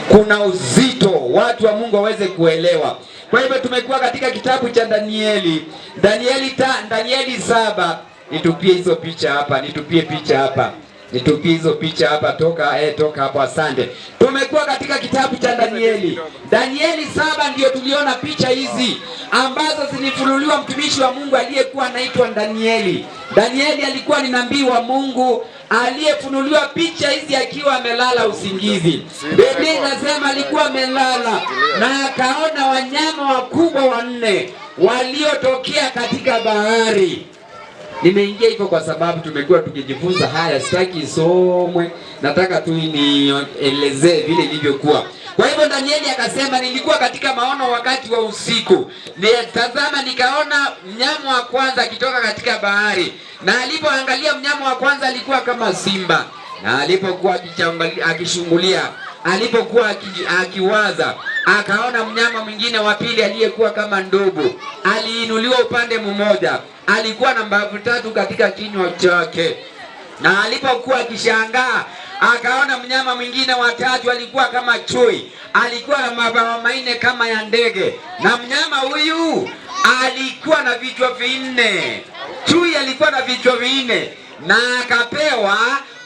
kuna uzito, watu wa Mungu waweze kuelewa. Kwa hivyo tumekuwa katika kitabu cha Danieli 7. Nitupie hizo picha hapa, nitupie hizo picha hapa, toka hapo, asante. Tumekuwa katika kitabu cha Danieli 7, ndio tuliona picha hizi ambazo zilifunuliwa mtumishi wa Mungu aliyekuwa anaitwa Danieli. Danieli alikuwa ni nabii wa Mungu aliyefunuliwa picha hizi akiwa amelala usingizi. Biblia inasema alikuwa amelala na akaona wanyama wakubwa 4 waliotokea katika bahari. Nimeingia hivyo kwa sababu tumekuwa tukijifunza haya, sitaki isomwe, nataka tu nielezee vile ilivyokuwa. Kwa hivyo Danieli akasema, nilikuwa katika maono wakati wa usiku, tazama nikaona mnyama wa kwanza akitoka katika bahari, na alipoangalia mnyama wa kwanza alikuwa kama simba, na alipokuwa akishungulia, alipokuwa akiwaza, akaona mnyama mwingine wa pili aliyekuwa kama ndubu, aliinuliwa upande mmoja, alikuwa na mbavu 3 katika kinywa chake. Na alipokuwa akishangaa, akaona mnyama mwingine wa 3 alikuwa kama chui, alikuwa na mabawa 4 kama ya ndege, na mnyama huyu alikuwa na vichwa 4. Chui alikuwa na vichwa 4 na akapewa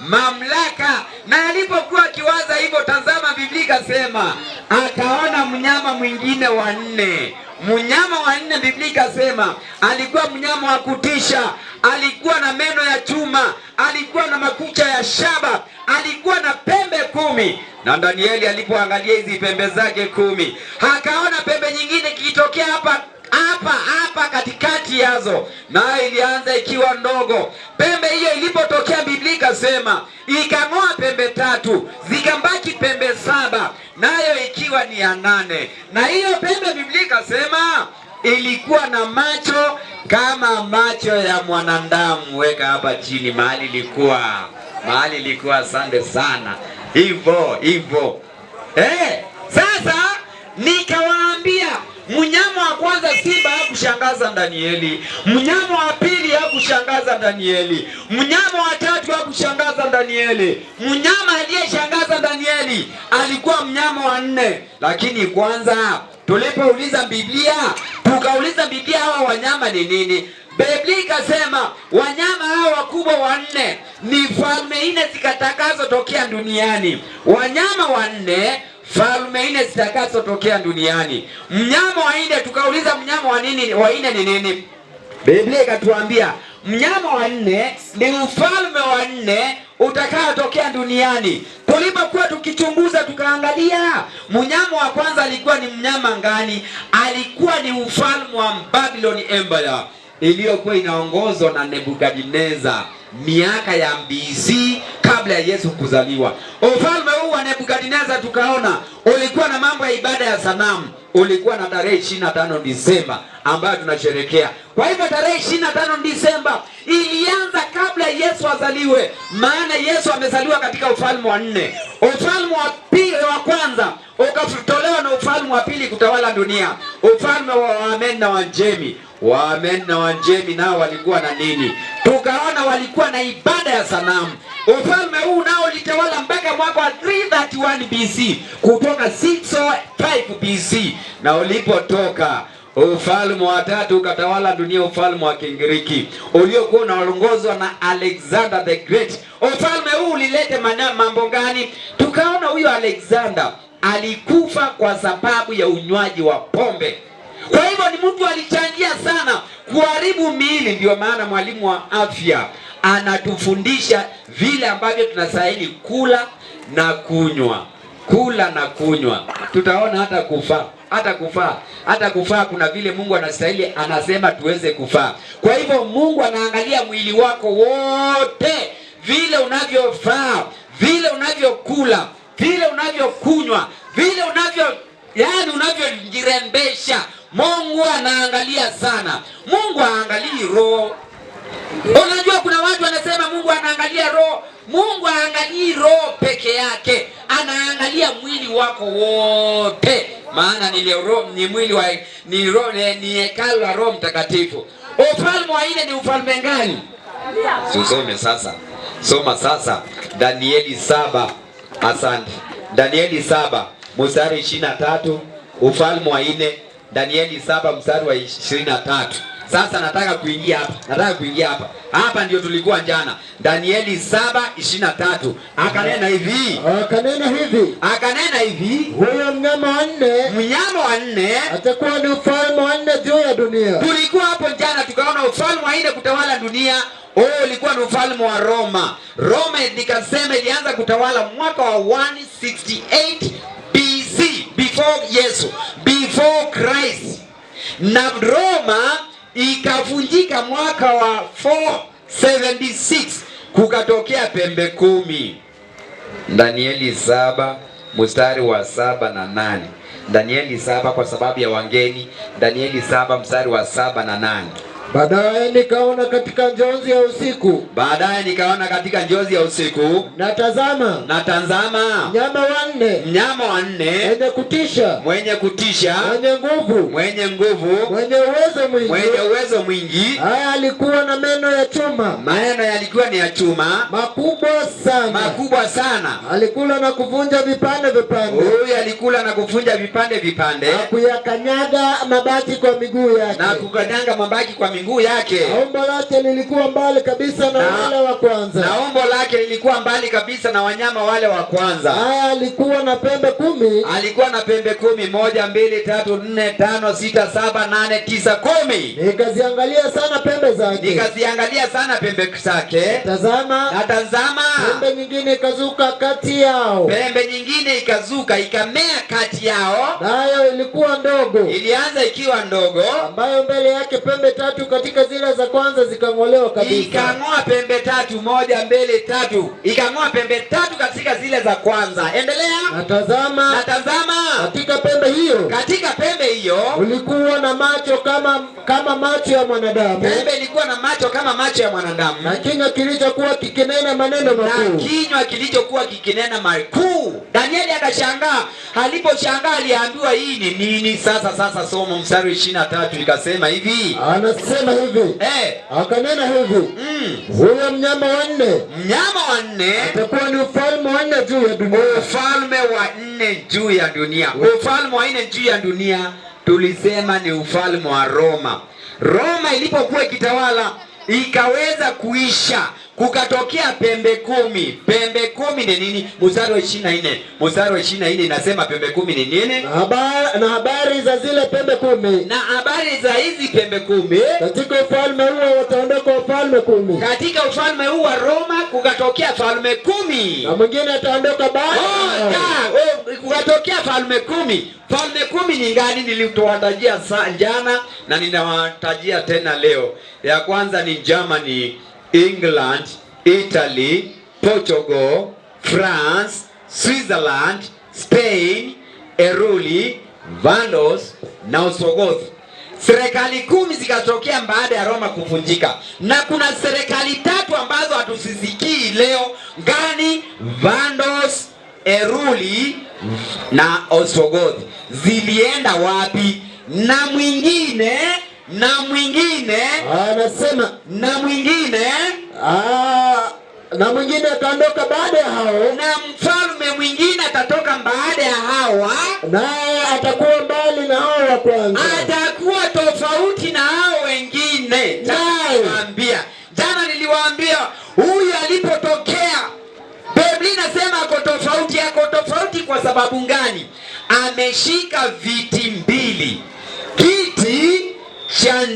mamlaka. Na alipokuwa akiwaza hivyo, tazama, Biblia ikasema akaona mnyama mwingine wa 4. Mnyama wa 4, Biblia ikasema alikuwa mnyama wa kutisha, alikuwa na meno ya chuma, alikuwa na makucha ya shaba, alikuwa na pembe 10. Na Danieli alipoangalia hizi pembe zake 10, akaona pembe nyingine ikitokea hapa katikati yazo, nayo ilianza ikiwa ndogo. Pembe hiyo ilipotokea, Biblia ikasema ikang'oa pembe 3, zikambaki pembe 7, nayo ikiwa ni ya 8. Na hiyo pembe, Biblia ikasema ilikuwa na macho kama macho ya mwanadamu. Weka hapa chini mahali ilikuwa, asante sana. Hivyo. Sasa nikawaambia, mnyama wa kwanza simba hakushangaza Danieli, mnyama wa pili hakushangaza Danieli, mnyama wa 3 hakushangaza Danieli. Mnyama aliyeshangaza Danieli alikuwa mnyama wa 4. Lakini kwanza tulipouliza Biblia, tukauliza Biblia hawa wanyama ni nini? Biblia ikasema wanyama hawa wakubwa 4 ni falme 4 zikatakazotokea duniani. Wanyama 4, falme 4 zitakazotokea duniani. Mnyama wa 4, tukauliza mnyama wa 4 ni nini? Biblia ikatuambia mnyama wa 4 ni ufalme wa 4 utakaotokea duniani. Tulipokuwa tukichunguza, tukaangalia mnyama wa kwanza alikuwa ni mnyama gani? Alikuwa ni ufalme wa Babylon Empire iliyokuwa inaongozwa na Nebukadneza miaka ya BC, kabla ya Yesu kuzaliwa. Ufalme huu wa Nebukadneza tukaona ulikuwa na mambo ya ibada ya sanamu. Ulikuwa na tarehe 25 Disemba ambayo tunasherehekea. Kwa hivyo tarehe 25 Disemba ilianza kabla Yesu azaliwe, maana Yesu amezaliwa katika ufalme wa 4. Ufalme wa kwanza ukatolewa na ufalme wa pili kutawala dunia, ufalme wa Wamedi na Wajemi. Wamedi na Wajemi nao walikuwa na nini? Tukaona walikuwa na ibada ya sanamu. Ufalme huu nao ulitawala mpaka mwaka wa 331 BC, kutoka 605 BC. Na ulipotoka ufalme wa 3 ukatawala dunia, ufalme wa Kigiriki uliokuwa unaongozwa na Alexander the Great. Ufalme huu ulileta mambo gani? Tukaona huyo Alexander alikufa kwa sababu ya unywaji wa pombe. Kwa hivyo ni mtu alichangia sana kuharibu miili. Ndio maana mwalimu wa afya anatufundisha vile ambavyo tunastahili kula na kunywa. Tutaona hata kufaa kuna vile Mungu anastahili, anasema tuweze kufaa. Kwa hivyo Mungu anaangalia mwili wako wote, vile unavyofaa, vile unavyokula, vile unavyokunywa, vile unavyojirembesha. Mungu anaangalia sana. Mungu haangalii roho. Unajua kuna watu wanasema Mungu anaangalia roho. Mungu haangalii roho peke yake, anaangalia mwili wako wote, maana ni mwili wa ni hekalu la Roho Mtakatifu. Ufalme wa 4 ni ufalme gani? Usome sasa. Soma sasa Danieli 7. Asante. Danieli 7. mstari 23, Ufalme wa 4, Danieli 7 mstari wa 23. Sasa nataka kuingia hapa. Hapa ndio tulikuwa jana. Danieli 7:23. Akanena hivi. Huyo mnyama wa nne atakuwa ni ufalme wa 4 juu ya dunia. Tulikuwa hapo jana tukaona ufalme wa 4 kutawala dunia. Ulikuwa ni ufalme wa Roma. Roma nikasema ilianza kutawala mwaka wa 168 BC, before Christ. Na Roma ikavunjika mwaka wa 476, kukatokea pembe 10. Danieli 7 mstari wa 7 na 8. Danieli 7 kwa sababu ya wageni. Danieli 7 mstari wa 7 na 8. Baadaye nikaona katika njozi ya usiku. Na tazama, mnyama wa 4 mwenye kutisha, mwenye nguvu, mwenye uwezo mwingi. Haya alikuwa na meno ya chuma. Meno yalikuwa ni ya chuma, makubwa sana. Alikula na kuvunja vipande. Huyu alikula na kuvunja vipande. Na kuyakanyaga mabaki kwa miguu yake. Miguu yake. Umbo lake lilikuwa mbali kabisa na wale wa kwanza. Wanyama wale wa kwanza. Haya alikuwa na pembe 10. 1, 2, 3, 4, 5, 6, 7, 8, 9, 10. Nikaziangalia sana pembe zake. Tazama, pembe nyingine ikazuka kati yao. Ikamea kati yao. Nayo ilikuwa ndogo. Ilianza ikiwa ndogo, ambayo mbele yake pembe 3 katika zile za kwanza zikang'olewa kabisa. Ikang'oa pembe 3, 1, 2, 3. Ikang'oa pembe 3 katika zile za kwanza. Endelea. Na tazama, katika pembe hiyo ulikuwa na macho kama macho ya mwanadamu. Pembe ilikuwa na macho kama macho ya mwanadamu. Na kinywa kilichokuwa kikinena maneno makuu. Danieli akashangaa. Aliposhangaa aliambiwa hii ni nini? Sasa somo mstari 23 ikasema hivi. Anasema hivi. Akanena hivi. Huyo mnyama wa 4 atakuwa ni ufalme wa 4 juu ya dunia. Ufalme wa 4 juu ya dunia. Ufalme wa 4 juu ya dunia tulisema ni ufalme wa Roma. Roma ilipokuwa ikitawala ikaweza kuisha, kukatokea pembe 10. Pembe 10 ni nini? Mstari wa 24 inasema pembe 10 ni nini? Na habari za zile pembe 10. Na habari za hizi pembe 10. Katika ufalme huo wataondoka wafalme 10. Katika ufalme huu wa Roma kukatokea falme 10. Na mwingine ataondoka baada. Kukatokea falme 10. Falme 10 ni gani? Nilitowatajia jana na ninawatajia tena leo. Ya kwanza ni Germany, England, Italy, Portugal, France, Switzerland, Spain, Eruli, Vandals na Ostrogoth. Serikali 10 zikatokea baada ya Roma kuvunjika. Na kuna serikali 3 ambazo hatusisikii leo. Gani? Vandals, Eruli na Ostrogoth. Zilienda wapi? Na mwingine anasema na mwingine ataondoka baada ya hao. Na mfalme mwingine atatoka baada ya hawa. Naye atakuwa mbali na hao wa kwanza. Atakuwa tofauti na hao wengine. Jana niliwaambia huyu alipotokea Biblia inasema ako tofauti kwa sababu gani? Ameshika viti 2. Kiti cha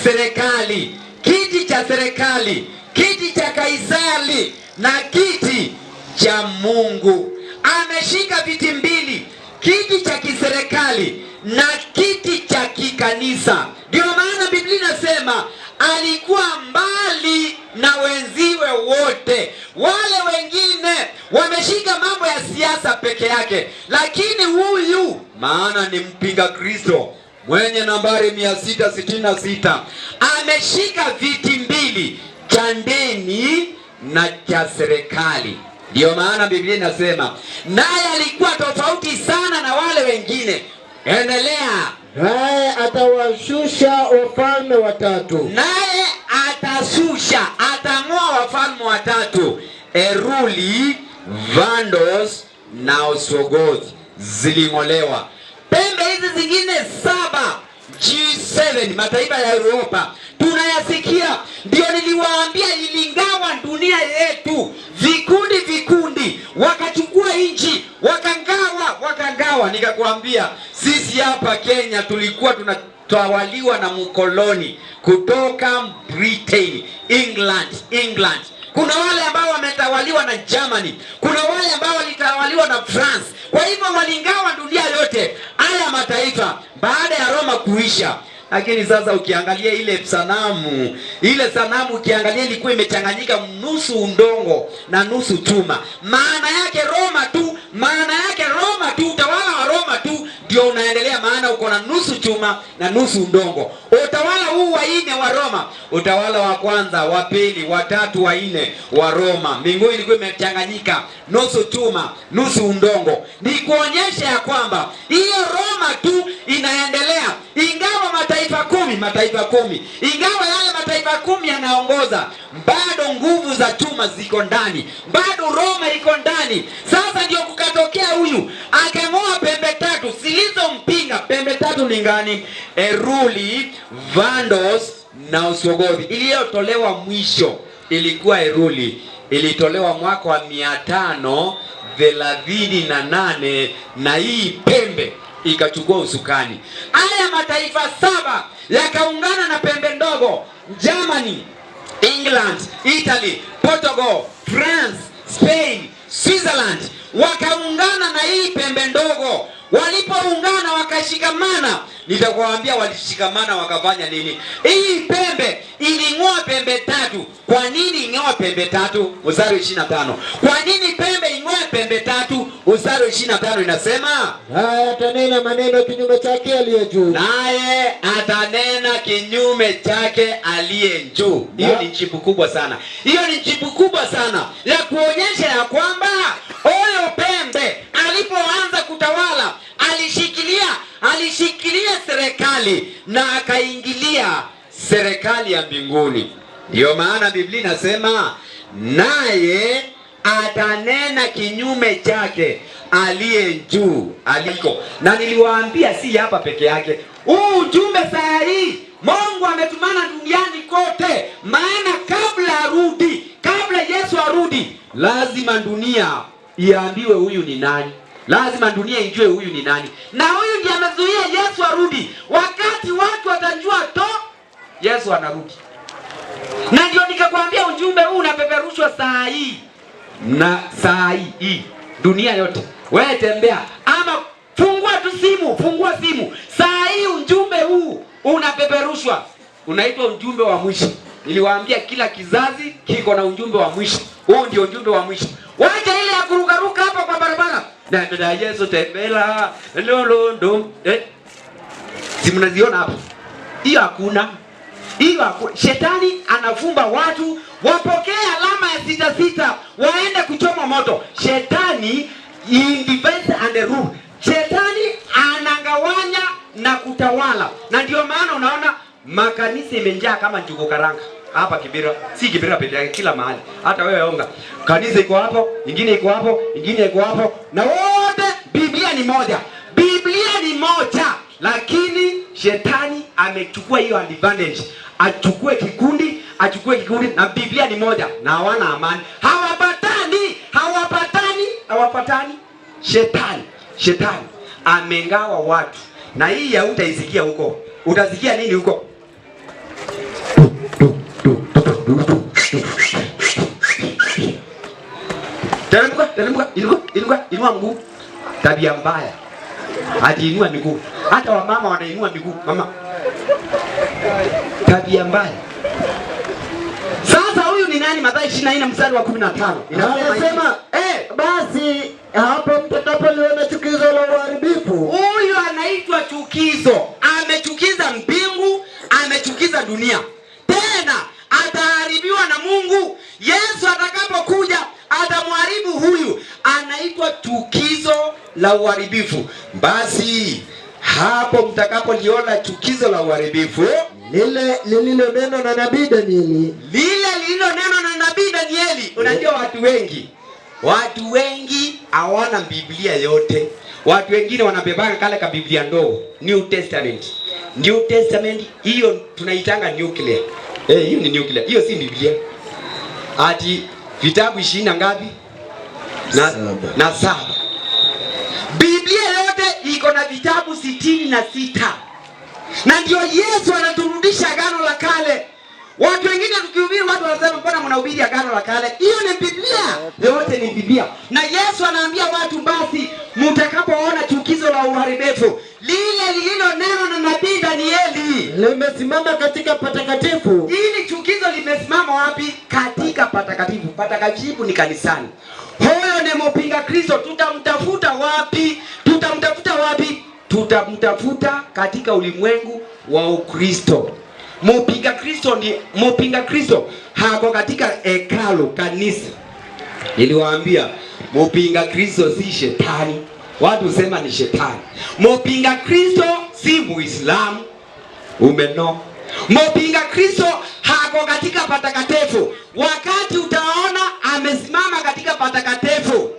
serikali, kiti cha Kaisari na kiti cha Mungu. Ameshika viti 2, kiti cha kiserikali na kiti cha kikanisa. Ndio maana Biblia inasema alikuwa mbali na wenziwe wote. Wale wengine wameshika mambo ya siasa peke yake, lakini huyu maana ni mpinga Kristo mwenye nambari 666 ameshika viti 2, cha ndeni na cha serikali. Ndio maana Biblia inasema naye alikuwa tofauti sana na wale wengine. Endelea. Naye atawashusha wafalme 3. Naye atang'oa wafalme 3. Eruli, Vandals na Ostrogoth. ziling'olewa. Pembe hizi zingine 7 G7 mataifa ya Europa tunayasikia. Ndio niliwaambia ilingawa dunia yetu vikundi, wakachukua nchi, wakangawa. Nikakwambia sisi hapa Kenya tulikuwa tunatawaliwa na mkoloni kutoka Britain, England. Kuna wale ambao wametawaliwa na Germany, kuna wale ambao walitawaliwa na France. Kwa hivyo walingawa dunia yote haya mataifa baada ya Roma kuisha. Lakini sasa ukiangalia ile sanamu ukiangalia ilikuwa imechanganyika nusu udongo na nusu chuma. Maana yake Roma tu, utawala wa Roma tu ndio unaendelea, maana uko na nusu chuma na nusu udongo. Utawala huu wa 4 wa Roma, utawala wa kwanza, wa pili, wa tatu, wa 4 wa Roma, mbinguni ilikuwa imechanganyika nusu chuma, nusu udongo. Ni kuonyesha ya kwamba hiyo Roma tu inaendelea, ingawa mataifa kumi, ingawa yale mataifa 10 yanaongoza, bado nguvu za chuma ziko ndani, bado Roma iko ndani. Sasa ndio kukatokea huyu akang'oa pembe 3 zilizompinga. Pembe 3 ni gani? Eruli, Vandos na Ostrogothi. Iliyotolewa mwisho ilikuwa Eruli, ilitolewa mwaka wa 538 na hii pembe ikachukua usukani. Haya mataifa 7 yakaungana na pembe ndogo: Germany, England, Italy, Portugal, France, Spain, Switzerland. Wakaungana na hii pembe ndogo. Walipoungana wakashikamana, nitakwambia walishikamana wakafanya nini? Hii pembe iling'oa pembe 3. Kwa nini ing'oa pembe 3? Mstari 25. Kwa nini pembe ing'oa pembe 3? Mstari 25 inasema, naye atanena maneno kinyume chake aliye juu. Naye atanena kinyume chake aliye juu. Hiyo ni jibu kubwa sana. Hiyo ni jibu kubwa sana ya kuonyesha ya kwamba huyo pembe alipoanza kutawala alishikilia serikali na akaingilia serikali ya mbinguni. Ndio maana Biblia inasema naye atanena kinyume chake aliye juu aliko. Na niliwaambia si hapa peke yake. Huu ujumbe saa hii Mungu ametumana duniani kote, maana kabla Yesu arudi, lazima dunia iambiwe huyu ni nani. Lazima dunia ijue huyu ni nani. Na huyu ndiye amezuia Yesu arudi. Wakati watu watajua Yesu anarudi. Na ndio nikakwambia ujumbe huu unapeperushwa saa hii. Na saa hii dunia yote. Wewe tembea ama fungua simu. Saa hii ujumbe huu unapeperushwa. Unaitwa ujumbe wa mwisho. Niliwaambia kila kizazi kiko na ujumbe wa mwisho. Huu ndio ujumbe wa mwisho. Wacha ile ya kurukaruka hapa kwa barabara. Dada Yesu tembela lolondo. Si mnaziona hapa? Hiyo hakuna. Shetani anafumba watu wapokee alama ya 66 waende kuchoma moto. Shetani divides and rule. Shetani anagawanya na kutawala. Na ndio maana unaona makanisa imejaa kama njugu karanga. Hapa Kibera, si Kibera peke yake, kila mahali. Hata wewe onga. Kanisa iko hapo, nyingine iko hapo, nyingine iko hapo. Na wote Biblia ni moja. Lakini shetani amechukua hiyo advantage. Achukue kikundi na Biblia ni moja na hawana amani. Hawapatani. Shetani amengawa watu. Na hii hautaisikia huko. Utasikia nini huko? Teremka, inua mguu. Tabia mbaya. Hadi inua miguu. Hata wamama wanainua miguu, mama. Tabia mbaya. Sasa huyu ni nani? Mathayo 24 mstari wa 15. Inasema basi hapo mtakapoliona chukizo la uharibifu. Huyu anaitwa chukizo. Amechukiza mbingu, amechukiza dunia. Tena ataharibiwa na Mungu. Yesu atakapokuja atamharibu huyu. Anaitwa chukizo la uharibifu. Basi hapo mtakapoliona chukizo la uharibifu, lile lililonenwa na nabii Danieli. Unajua watu wengi hawana Biblia yote. Watu wengine wanabebanga kale ka Biblia ndogo, New Testament. New Testament hiyo tunaitanga nuclear. Hiyo ni nuclear. Hiyo si Biblia. Ati vitabu 20 na ngapi? Na saba. Biblia yote iko na vitabu 66. Na ndio Yesu anaturudisha Agano la Kale. Watu wengine tukihubiri watu wanasema mbona mnahubiri Agano la Kale? Hiyo ni Biblia. Yote ni Biblia. Na Yesu anaambia watu basi mtakapoona chukizo la uharibifu lile lililo neno na nabii Danieli limesimama katika patakatifu. Hili chukizo limesimama wapi? Katika patakatifu. Patakatifu ni kanisani. Huyo ni mpinga Kristo. Tutamtafuta wapi? Tutamtafuta katika ulimwengu wa Ukristo. Mpinga Kristo hako katika hekalu kanisa. Niliwaambia mpinga Kristo si shetani. Watu husema ni shetani. Mpinga Kristo si Muislamu. Umeno. Mpinga Kristo hako katika patakatifu. Wakati utaona amesimama katika patakatifu,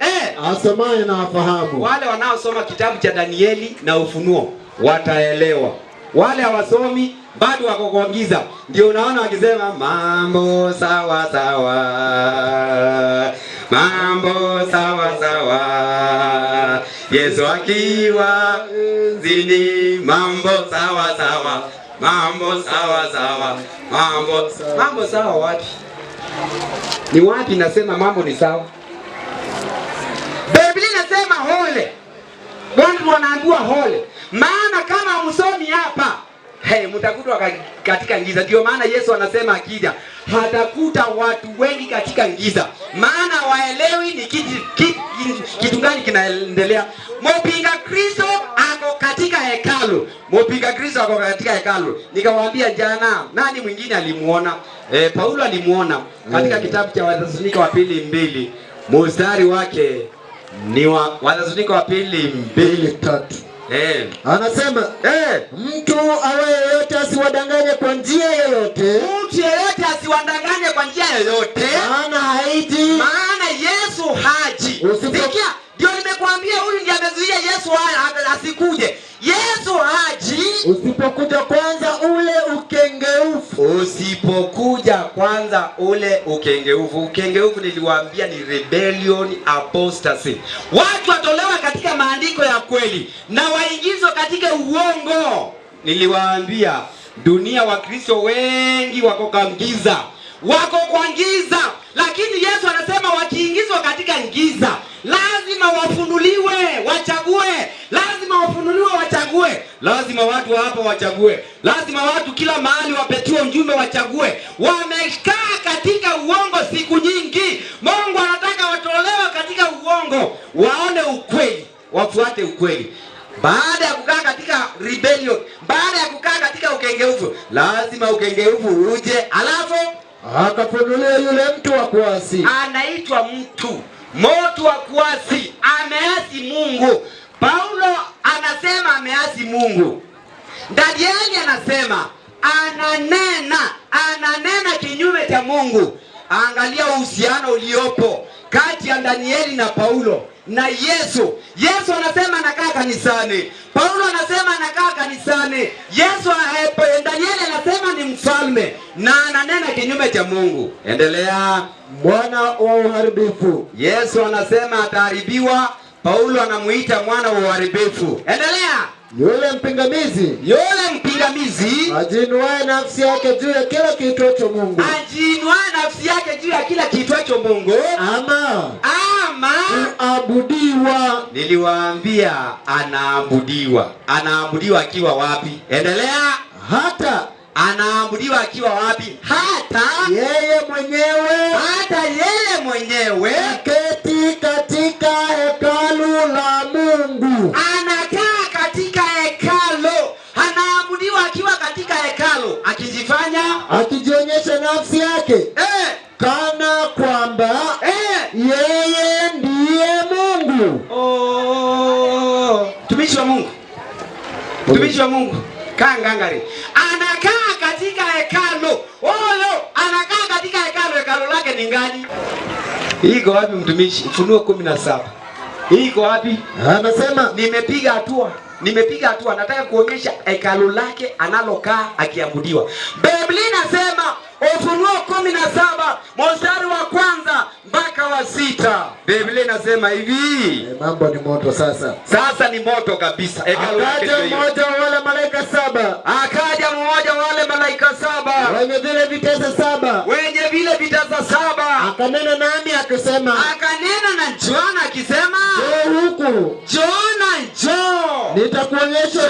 asemaye na afahamu. Wale wanaosoma kitabu cha Danieli na Ufunuo wataelewa. Wale hawasomi bado wako kwa giza. Ndio unaona wakisema mambo sawa sawa. Mambo sawa sawa. Yesu akiwa zini mambo sawa sawa. Mambo sawa sawa. Mambo sawa wapi? Ni wapi nasema mambo ni sawa? Biblia inasema hole. Watu wanaambiwa hole. Maana kama msomi hapa, mtakutwa katika giza. Ndio maana Yesu anasema akija hatakuta watu wengi katika giza. Maana waelewi ni kitu gani kinaendelea. Mpinga Kristo ako katika hekalu. Nikawaambia jana, nani mwingine alimuona? Paulo alimuona katika kitabu cha Wathesalonike wa pili 2 mstari wake ni Wathesalonike wa pili 2:3. Anasema mtu awe yeyote asiwadanganye kwa njia yoyote. Maana Yesu haji. Sikia, ndio nimekuambia huyu ndiye amezuia Yesu asikuje. Yesu haji usipokuja kwanza ule ukengeufu. Ukengeufu niliwaambia ni rebellion, apostasy. Watu watolewa katika maandiko ya kweli na waingizwa katika uongo. Niliwaambia dunia wa Kristo wengi wako kwa giza, lakini Yesu anasema wakiingizwa katika giza lazima wafunuliwe, wachague. Lazima watu hapa wachague. Lazima watu kila mahali wapetiwe ujumbe wachague. Wamekaa katika uongo siku nyingi. Mungu anataka watolewe katika uongo, waone ukweli, wafuate ukweli. Baada ya kukaa katika rebellion, baada ya kukaa katika ukengeufu, lazima ukengeufu uje, alafu akafunulia yule mtu wa kuasi. Anaitwa moto wa kuasi. Ameasi Mungu. Paulo anasema ameasi Mungu. Danieli anasema ananena kinyume cha Mungu. Angalia uhusiano uliopo kati ya Danieli na Paulo na Yesu. Yesu anasema anakaa kanisani. Paulo anasema anakaa kanisani. Danieli anasema ni mfalme na ananena kinyume cha Mungu. Endelea. Mwana wa uharibifu. Yesu anasema ataharibiwa. Paulo anamuita mwana wa uharibifu. Endelea. Yule mpingamizi ajinuaye nafsi yake juu ya kila kiitwacho Mungu. Ama kuabudiwa. Niliwaambia anaabudiwa akiwa wapi? Endelea. Hata anaabudiwa akiwa wapi? Hata yeye mwenyewe aketi katika hekalu la Mungu. Anakaa katika hekalu. Anaabudiwa akiwa katika hekalu, akijionyesha nafsi yake kana kwamba yeye ndiye Mungu. Mtumishi wa Mungu kangangari anakaa katika hekalu. Anakaa katika hekalu. Hekalu lake ni ngani? Iko wapi mtumishi? Ufunuo 17. Iko wapi? Anasema nimepiga hatua. Nimepiga hatua, nataka kuonyesha hekalu lake analokaa akiabudiwa. Biblia inasema Ufunuo 17 mstari wa 1 mpaka wa 6. Biblia inasema hivi. Mambo ni moto sasa. Sasa ni moto kabisa. Akaja mmoja wa wale malaika 7. Akaja mmoja wa wale malaika 7. Wenye vile vitasa 7. Wenye vile vitasa 7. Akanena nami akisema. Akanena na Yohana akisema. Njoo huku. Yohana njoo. Nitakuonyesha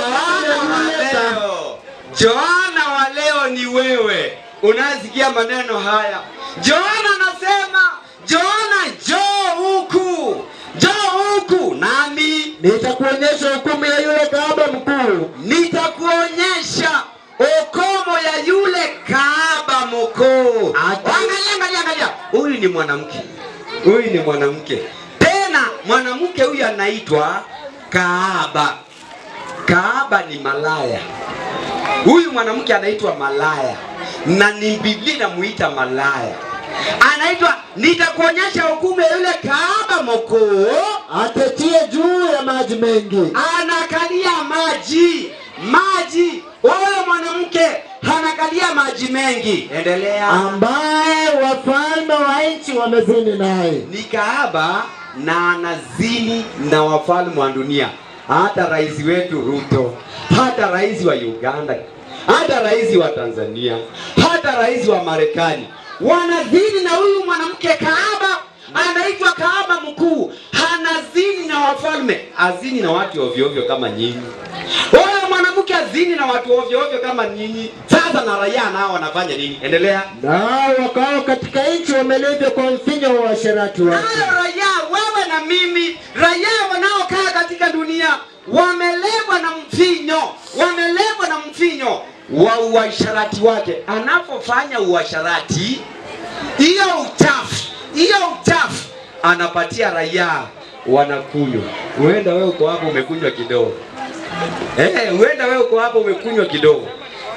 Yohana wa leo ni wewe. Unasikia maneno haya. Yohana anasema, Yohana njoo huku. Njoo huku nami nitakuonyesha hukumu ya yule kahaba mkuu. Nitakuonyesha hukumu ya yule kahaba mkuu. Angalia. Huyu ni mwanamke. Huyu ni mwanamke. Tena mwanamke huyu anaitwa kahaba. Kahaba ni malaya. Huyu mwanamke anaitwa malaya. Na ni Biblia inamuita malaya. Anaitwa nitakuonyesha hukumu ya yule kahaba mkuu. Atetie juu ya maji mengi. Anakalia maji. Huyo mwanamke anakalia maji mengi. Endelea. Ambaye wafalme wa nchi wamezini naye. Ni kahaba na anazini na wafalme wa dunia. Hata rais wetu Ruto, hata rais wa Uganda, hata rais wa Tanzania, hata rais wa Marekani wanazini na huyu mwanamke kahaba. Anaitwa kahaba mkuu. Anazini na wafalme. Azini na watu ovyo ovyo kama nyinyi. Huyo mwanamke azini na watu ovyo ovyo kama nyinyi. Sasa na raia nao wanafanya nini? Endelea. Nao wakao katika nchi wamelevya kwa mfinyo wa uasherati wake. Hao raia, wewe na mimi, raia wanaokaa katika dunia wamelevwa na mfinyo wa uasherati wake. Anapofanya uasherati, hiyo uchafu anapatia raia wanakunywa. Huenda wewe uko hapo umekunywa kidogo. Huenda wewe uko hapo umekunywa kidogo.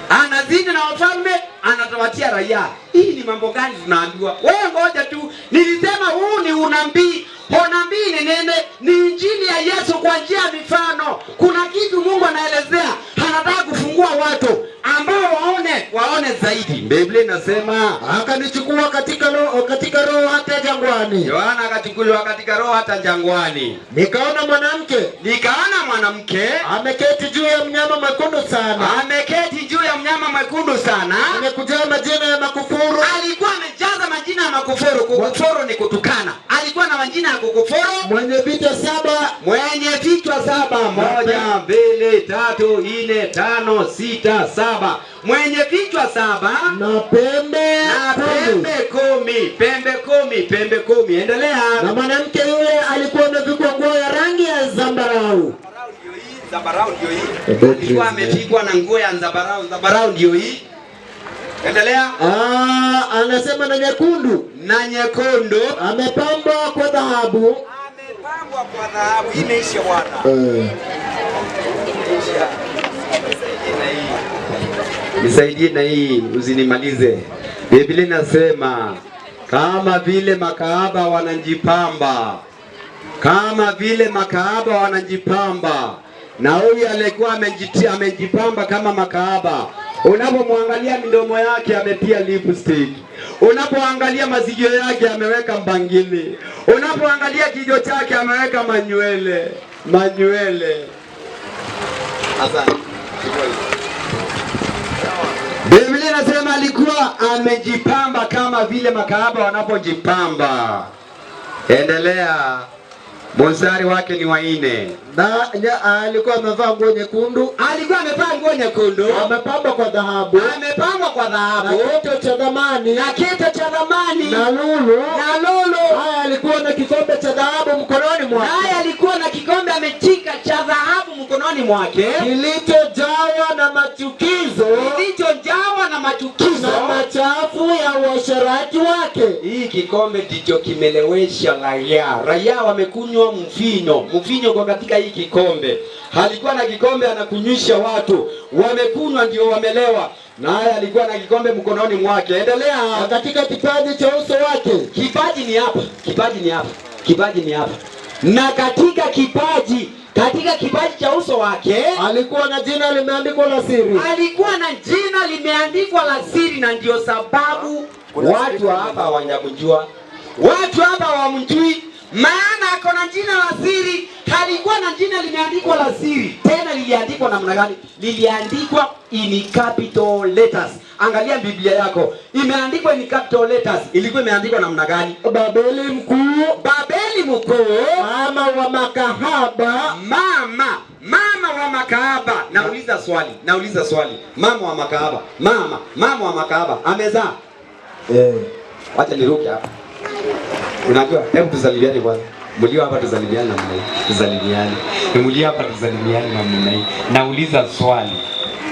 Anazidi na wafalme, anatawatia raia. Hii ni mambo gani tunaambiwa? Wewe ngoja tu. Nilisema huu ni unabii. Unabii ni nene, ni injili ya Yesu kwa njia ya mifano. Kuna kitu Mungu anaelezea, anataka kufungua watu ambao waone zaidi. Biblia inasema akanichukua katika roho hata jangwani. Yohana akachukuliwa katika roho hata jangwani. Nikaona mwanamke ameketi juu ya mnyama mwekundu sana. Amekujaa majina ya makufuru. Alikuwa amejaza majina ya makufuru. Kukufuru ni kutukana. Alikuwa na majina ya kukufuru. Mwenye vichwa 7. 1, 2, 3, 4, 5, 6, 7. Mwenye vichwa 7 na pembe 10. Endelea. Na mwanamke yule alikuwa amevikwa nguo ya rangi ya zambarau. Zambarau ndio hii. Alikuwa amevikwa na nguo ya zambarau. Zambarau ndio hii. Endelea. Anasema na nyekundu. Amepambwa kwa dhahabu. Imeisha bwana. Nisaidie na hii usinimalize. Biblia inasema kama vile makahaba wanajipamba, na huyu alikuwa amejipamba kama makahaba. Unapomwangalia midomo yake ametia lipstick. Unapoangalia masikio yake ameweka mbangili. Unapoangalia kichwa chake ameweka manywele. Asante. Biblia inasema alikuwa amejipamba kama vile makahaba wanapojipamba. Endelea. Mstari wake ni wa 4. Na alikuwa amevaa nguo nyekundu. Amepambwa kwa dhahabu. Na kito cha thamani. Na lulu. Haya alikuwa na kikombe cha dhahabu mkononi mwake. Kilichojawa na machukizo. Na machafu ya uasherati wake. Hii kikombe ndicho kimelewesha raia wamekunywa mvinyo kwa katika hii kikombe. Alikuwa na kikombe anakunywisha watu. Wamekunywa ndio wamelewa. Naye alikuwa na kikombe mkononi mwake. Endelea. Katika kipaji cha uso wake. Kipaji ni hapa. na katika kipaji cha uso wake alikuwa na jina limeandikwa la siri. Alikuwa na jina limeandikwa la siri, na ndio sababu watu hapa hawajamjua. Watu hapa hawamjui maana ako na jina la siri. Alikuwa na jina limeandikwa la siri. Tena liliandikwa namna gani? Liliandikwa in capital letters. Angalia Biblia yako. Imeandikwa in capital letters. Ilikuwa imeandikwa namna gani? Babeli mkuu. Babeli mkuu. Mama wa makahaba. Mama wa makahaba. Nauliza swali. Mama wa makahaba. Mama wa makahaba amezaa. Wacha niruke hapa. Unajua, hebu tusalimiane kwanza. Mlio hapa tusalimiane na mimi. Tusalimiane. Mlio hapa tusalimiane na mimi. Nauliza swali.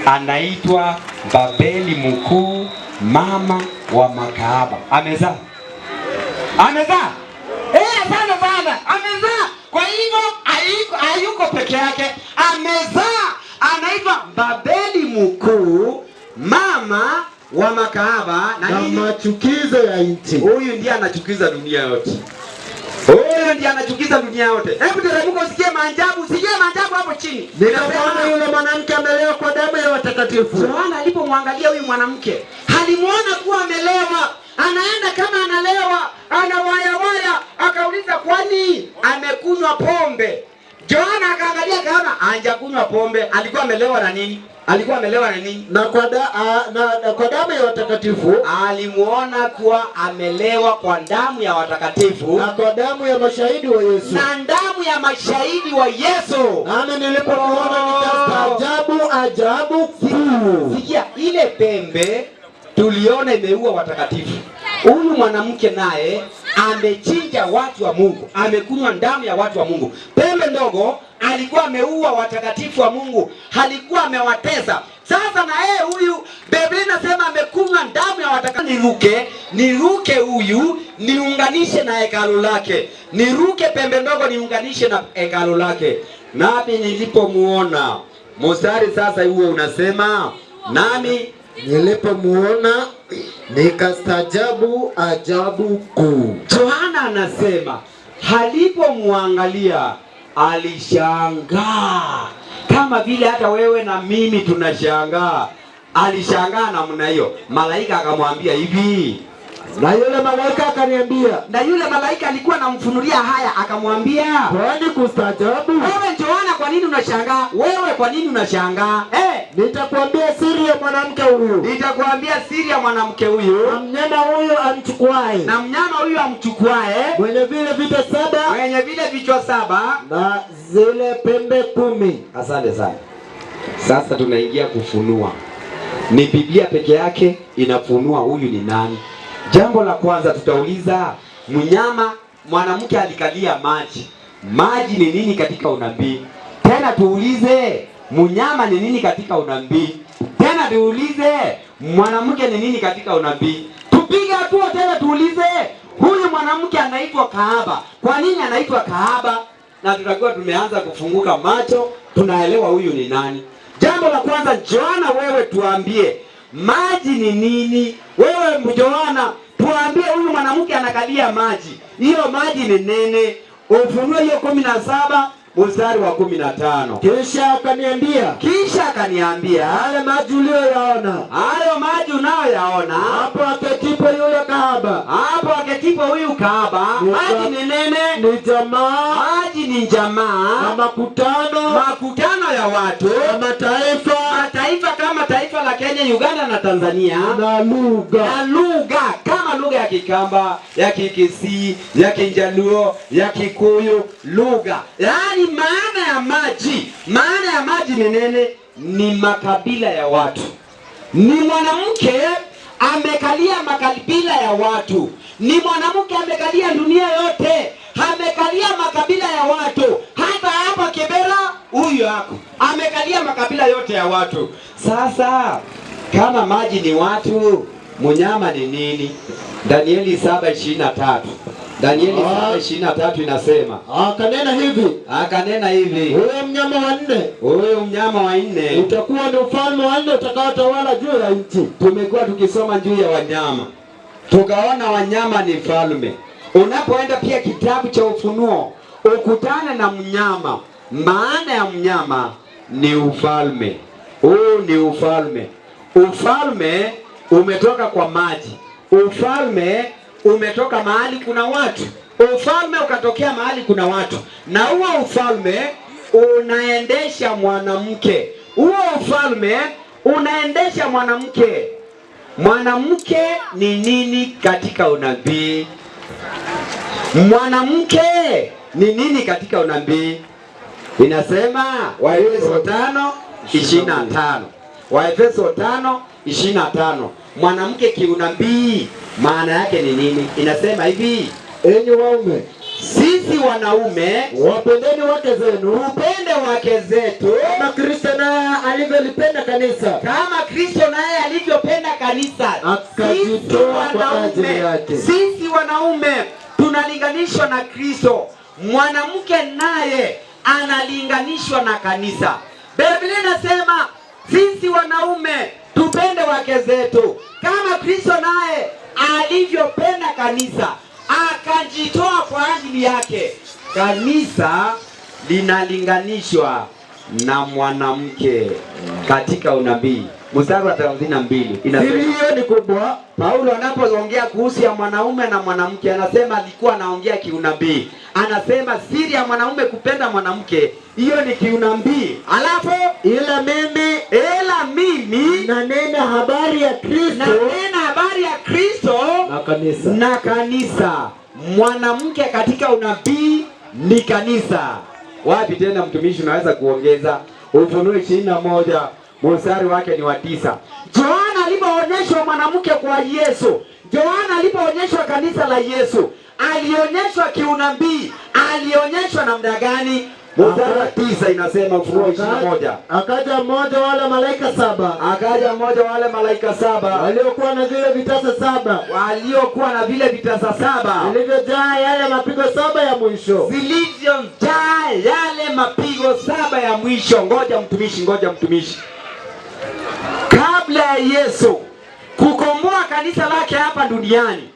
Anaitwa Babeli mkuu, mama wa makahaba. Amezaa? Sana. Amezaa. Kwa hivyo hayuko peke yake. Amezaa. Anaitwa Babeli mkuu, mama wa makahaba na machukizo ya nchi. Huyu ndiye anachukiza dunia yote. Hebu teremka usikie maajabu. Usikie maajabu hapo chini. Ninaona yule mwanamke amelewa kwa damu ya watakatifu. Yohana alipomwangalia huyu mwanamke, alimuona kuwa amelewa. Anaenda kama analewa, anawaya. Akauliza kwani amekunywa pombe? Yohana akaangalia kama hajakunywa pombe. Alikuwa amelewa na nini? Na kwa damu ya watakatifu. Alimuona kuwa amelewa kwa damu ya watakatifu. Na kwa damu ya mashahidi wa Yesu. Nami nilipomuona nikastaajabu ajabu kuu. Sikia, ile pembe tuliona imeua watakatifu. Huyu mwanamke naye amechinja watu wa Mungu, amekunywa damu ya watu wa Mungu. Pembe ndogo alikuwa ameua watakatifu wa Mungu, alikuwa amewatesa. Sasa na yeye huyu Biblia inasema amekunywa damu ya watakatifu. Niruke huyu niunganishe na hekalu lake. Niruke pembe ndogo niunganishe na hekalu lake. Nami nilipomuona, mstari sasa huo unasema, nami nilipomuona nikastaajabu ajabu kuu. Yohana anasema alipomwangalia alishangaa, kama vile hata wewe na mimi tunashangaa. Alishangaa namna hiyo. Malaika akamwambia hivi, na yule malaika akaniambia, na yule malaika alikuwa anamfunulia haya, akamwambia, kwani kustaajabu? Wewe Yohana, kwa nini unashangaa? Nitakwambia siri ya mwanamke huyu. Na mnyama huyu amchukuae. Mwenye vile vichwa saba. Na zile pembe 10. Asante sana. Sasa tunaingia kufunua. Ni Biblia peke yake inafunua huyu ni nani. Jambo la kwanza tutauliza, mwanamke alikalia maji. Maji ni nini katika unabii? Tena tuulize, mnyama ni nini katika unabii? Tena tuulize, mwanamke ni nini katika unabii? Tupige hatua tena tuulize, huyu mwanamke anaitwa kahaba. Kwa nini anaitwa kahaba? Na tutakuwa tumeanza kufunguka macho, tunaelewa huyu ni nani. Jambo la kwanza, Yohana, wewe tuambie maji ni nini? Wewe Yohana, tuambie huyu mwanamke anakalia maji. Hiyo maji ni nini? Ufunuo hiyo 17 mstari wa 15. Kisha akaniambia, yale maji uliyoyaona, hayo maji unayoyaona, hapo aketipo yule kahaba, hapo aketipo huyu kahaba. Maji ni nene? Ni jamaa. Maji ni jamaa na makutano ya watu na mataifa kama taifa la Kenya, Uganda na Tanzania, na lugha kama lugha ya Kikamba, ya Kikisii, ya Kinjaluo, ya Kikuyu, lugha. Yaani maana ya maji ni nene? Ni makabila ya watu. Ni mwanamke amekalia makabila ya watu. Ni mwanamke amekalia dunia yote. Amekalia makabila ya watu. Hata hapa Kibera huyu yako amekalia makabila yote ya watu. Sasa kama maji ni watu, mnyama ni nini? Danieli 7:23. Danieli 7:23 inasema, akanena hivi, huyo mnyama wa nne utakuwa ni ufalme wa nne utakaotawala juu ya nchi. Tumekuwa tukisoma juu ya wanyama, tukaona wanyama ni falme. Unapoenda pia kitabu cha Ufunuo ukutane na mnyama. Maana ya mnyama ni ufalme. Huu ni ufalme. Ufalme umetoka kwa maji. Ufalme umetoka mahali kuna watu. Ufalme ukatokea mahali kuna watu, na huo ufalme unaendesha mwanamke. Huo ufalme unaendesha mwanamke. Mwanamke ni nini katika unabii? Mwanamke ni nini katika unabii? Inasema Waefeso 5:25. Waefeso 5:25. Mwanamke kiunabii maana yake ni nini? Inasema hivi: enyi waume, sisi wanaume wapendeni wake zenu, tupende wake zetu kama Kristo naye alivyolipenda kanisa. Kama Kristo naye alivyopenda kanisa, akajitoa kwa ajili yake. Sisi wanaume tunalinganishwa na Kristo. Mwanamke naye analinganishwa na kanisa. Biblia inasema sisi wanaume tupende wake zetu kama Kristo naye alivyopenda kanisa, akajitoa kwa ajili yake. Kanisa linalinganishwa na mwanamke katika unabii. Mstari wa 32 inasema hiyo ni kubwa. Paulo anapoongea kuhusu ya mwanaume na mwanamke, anasema alikuwa anaongea kiunabii. Anasema siri ya mwanaume kupenda mwanamke, hiyo ni kiunabii. Alafu ila mimi nanena habari ya Kristo, na kanisa. Mwanamke katika unabii ni kanisa. Wapi tena mtumishi unaweza kuongeza? Ufunuo 21 mstari wake ni wa 9. Yohana alipoonyeshwa mwanamke kwa Yesu, Yohana alipoonyeshwa kanisa la Yesu, alionyeshwa kiunabii. Alionyeshwa namna gani? Mstari wa 9 inasema, Ufunuo 21. Akaja mmoja wale malaika saba, waliokuwa na vile vitasa saba, vilivyojaa yale mapigo saba ya mwisho. Ngoja mtumishi. Kabla ya Yesu kukomboa kanisa lake hapa duniani,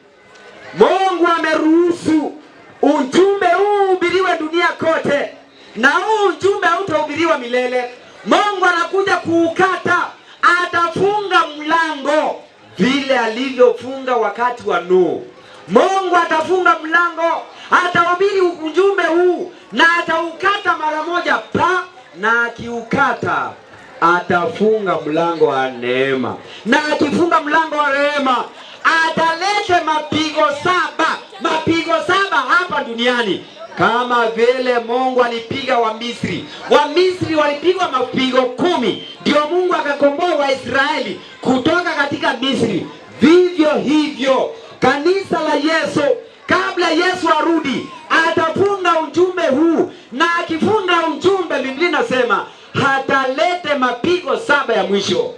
Mungu ameruhusu ujumbe huu uhubiriwe dunia kote, na huu ujumbe hautahubiriwa milele. Mungu anakuja kuukata, atafunga mlango vile alivyofunga wakati wa Nuhu. Mungu atafunga mlango, atahubiri ujumbe huu na ataukata mara moja na akiukata atafunga mlango wa neema, na akifunga mlango wa rehema atalete mapigo saba hapa duniani, kama vile Mungu alipiga Wamisri. Wamisri walipigwa mapigo 10, ndio Mungu akakomboa Waisraeli kutoka katika Misri. Vivyo hivyo kanisa la Yesu, kabla Yesu arudi, atafunga ujumbe huu, na akifunga ujumbe, Biblia inasema hatalete mapigo 7 ya mwisho.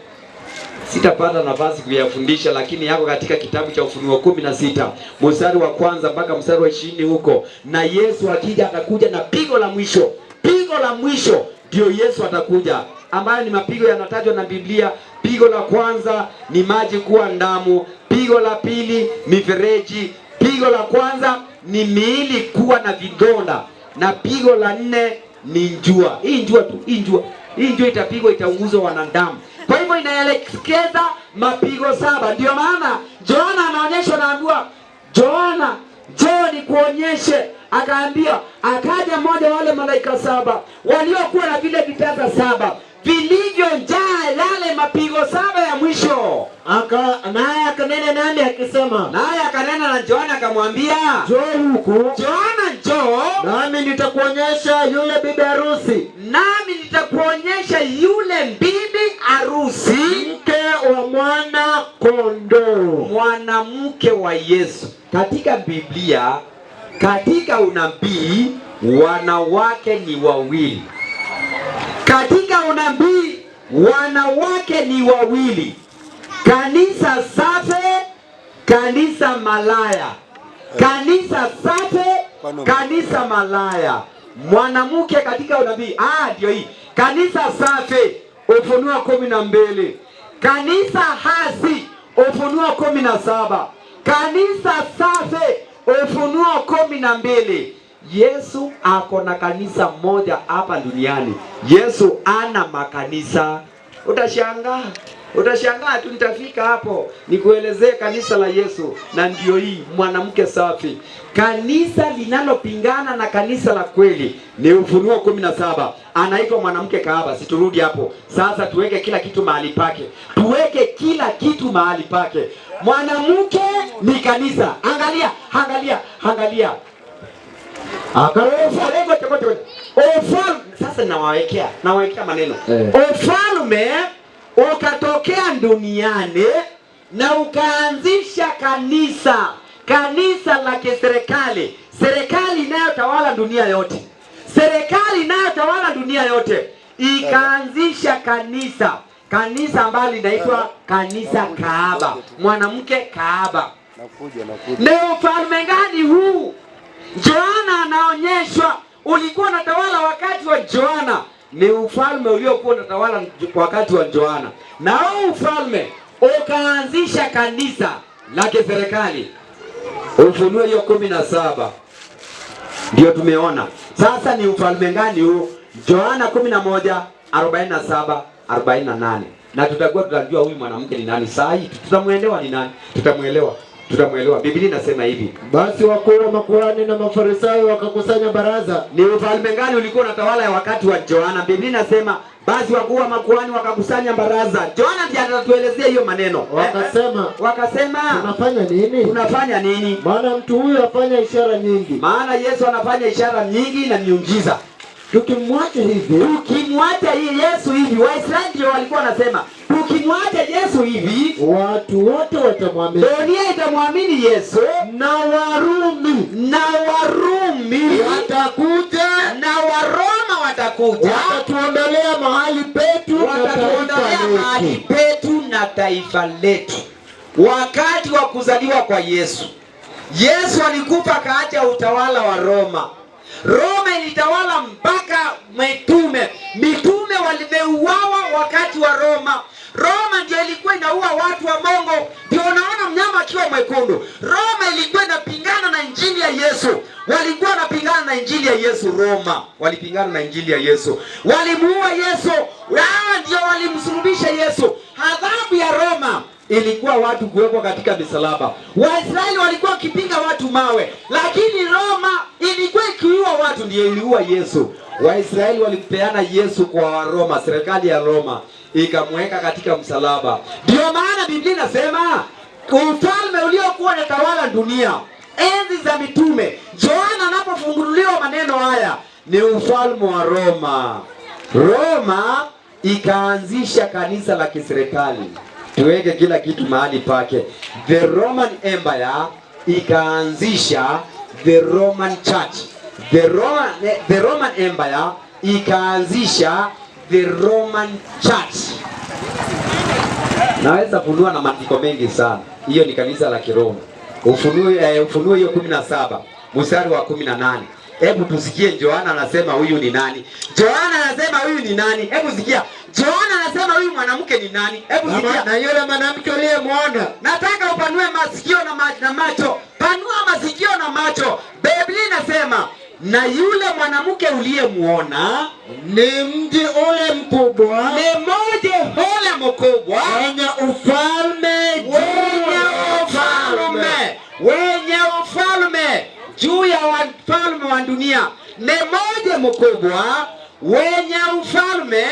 Sitapata nafasi kuyafundisha, lakini yako katika kitabu cha Ufunuo 16 mstari wa 1 mpaka mstari wa 20 huko. Na Yesu akija atakuja na pigo la mwisho. Pigo la mwisho ndio Yesu atakuja, ambayo ni mapigo yanatajwa na Biblia. Pigo la kwanza ni maji kuwa damu, pigo la pili mifereji, pigo la kwanza ni miili kuwa na vidonda, na pigo la 4 ni njua. Hii njua itapigwa, itaunguzwa wanadamu. Kwa hivyo inaelekeza mapigo 7. Ndio maana Yohana anaonyeshwa, naambiwa Yohana, njoo nikuonyeshe. Akaambia, akaja mmoja wale malaika 7 waliokuwa na vile vitasa 7 vilivyojaa yale mapigo 7 ya mwisho. Naye akanena nami akisema, naye akanena na Yohana akamwambia, njoo huku. Yohana, njoo nami nitakuonyesha yule bibi harusi, mke wa mwana kondoo, mwanamke wa Yesu. Katika Biblia, katika unabii, wanawake ni wawili. Katika unabii wanawake ni wawili: kanisa safi, kanisa malaya. Kanisa safi, kanisa malaya. Mwanamke katika unabii, ndio hii. Kanisa safi, Ufunuo 12. Kanisa hasi, Ufunuo 17. Kanisa safi, Ufunuo 12. Yesu ako na kanisa moja hapa duniani. Yesu ana makanisa. Utashangaa tu, nitafika hapo nikuelezee kanisa la Yesu. Na ndio hii mwanamke safi. Kanisa linalopingana na kanisa la kweli ni Ufunuo 17. Anaitwa mwanamke kahaba. Siturudi hapo. Sasa tuweke kila kitu mahali pake. Tuweke kila kitu mahali pake. Mwanamke ni kanisa. Angalia. Sasa nawawekea maneno. Ufalme ukatokea duniani na ukaanzisha kanisa la kiserikali, serikali inayotawala dunia yote, ikaanzisha kanisa ambalo linaitwa kanisa kahaba, mwanamke kahaba. Ni ufalme gani huu? Yohana anaonyeshwa ulikuwa unatawala wakati wa Yohana. Ni ufalme uliokuwa unatawala wakati wa Yohana, na huu ufalme ukaanzisha kanisa la kiserikali. Ufunuo 17 ndio tumeona. Sasa ni ufalme gani huu? Yohana 11:47-48. Na tutajua huyu mwanamke ni nani. Saa hii tutamuelewa ni nani. Tutamuelewa. Biblia inasema hivi: basi wakuu wa makuhani na Mafarisayo wakakusanya baraza. Ni ufalme gani ulikuwa unatawala wakati wa Yohana? Biblia inasema basi wakuu wa makuhani wakakusanya baraza. Yohana ndiye atatuelezea hiyo maneno. Wakasema tunafanya nini? Maana mtu huyu afanya ishara nyingi. Maana Yesu anafanya ishara nyingi na miujiza. Tukimwacha Yesu hivi, Waisraeli ndio walikuwa wanasema tukimwacha Yesu hivi watu wote watamwamini. Dunia itamwamini Yesu, na Warumi watakuja, na Waroma watakuja, watatuondolea mahali petu na taifa letu. Wakati wa kuzaliwa kwa Yesu Yesu alikufa kaacha utawala wa Roma. Roma ilitawala mpaka mitume walimeuawa wakati wa Roma. Roma ndio ilikuwa inaua watu wa Mungu. Ndio unaona mnyama akiwa mwekundu. Roma ilikuwa inapingana na injili ya Yesu. Walikuwa wanapingana na injili ya Yesu. Roma walipingana na injili ya Yesu. Walimuua Yesu. Wao ndio walimsulubisha Yesu. Adhabu ya Roma ilikuwa watu kuwekwa katika misalaba. Waisraeli walikuwa wakipinga watu mawe, lakini Roma ilikuwa ikiua watu, ndio iliua Yesu. Waisraeli walipeana Yesu kwa Waroma, serikali ya Roma ikamweka katika msalaba. Ndio maana Biblia inasema ufalme uliokuwa unatawala dunia enzi za mitume, Yohana anapofunguliwa maneno haya, ni ufalme wa Roma. Roma ikaanzisha kanisa la kiserikali. Tuweke kila kitu mahali pake. The Roman Empire ikaanzisha the Roman Church. The Roman Empire ikaanzisha the Roman Church. Naweza funua na maandiko mengi sana. Hiyo ni kanisa la Kiroma. Ufunuo hiyo 17 mstari wa 18. Hebu tusikie Yohana anasema huyu ni nani? Yohana anasema huyu ni nani? Hebu sikia. Yohana anasema huyu mwanamke ni nani? Hebu sikia. Na yule mwanamke uliyemwona. Nataka upanue masikio na macho. Panua masikio na macho. Biblia inasema na yule mwanamke uliyemwona ni mji ule mkubwa, ni mji ule mkubwa wenye ufalme juu ya wafalme wa dunia. Ni mji mkubwa wenye ufalme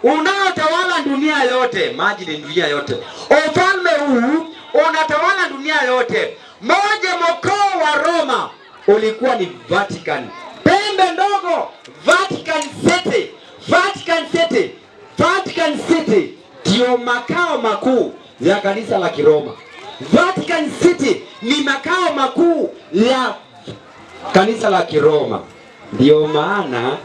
unaotawala dunia yote. Maji ni dunia yote. Ufalme huu unatawala dunia yote. Mji mkuu wa Roma ulikuwa ni Vatican. Pembe ndogo, Vatican City ndio makao makuu ya kanisa la Kiroma. Vatican City ni makao makuu ya kanisa la Kiroma. Ndio maana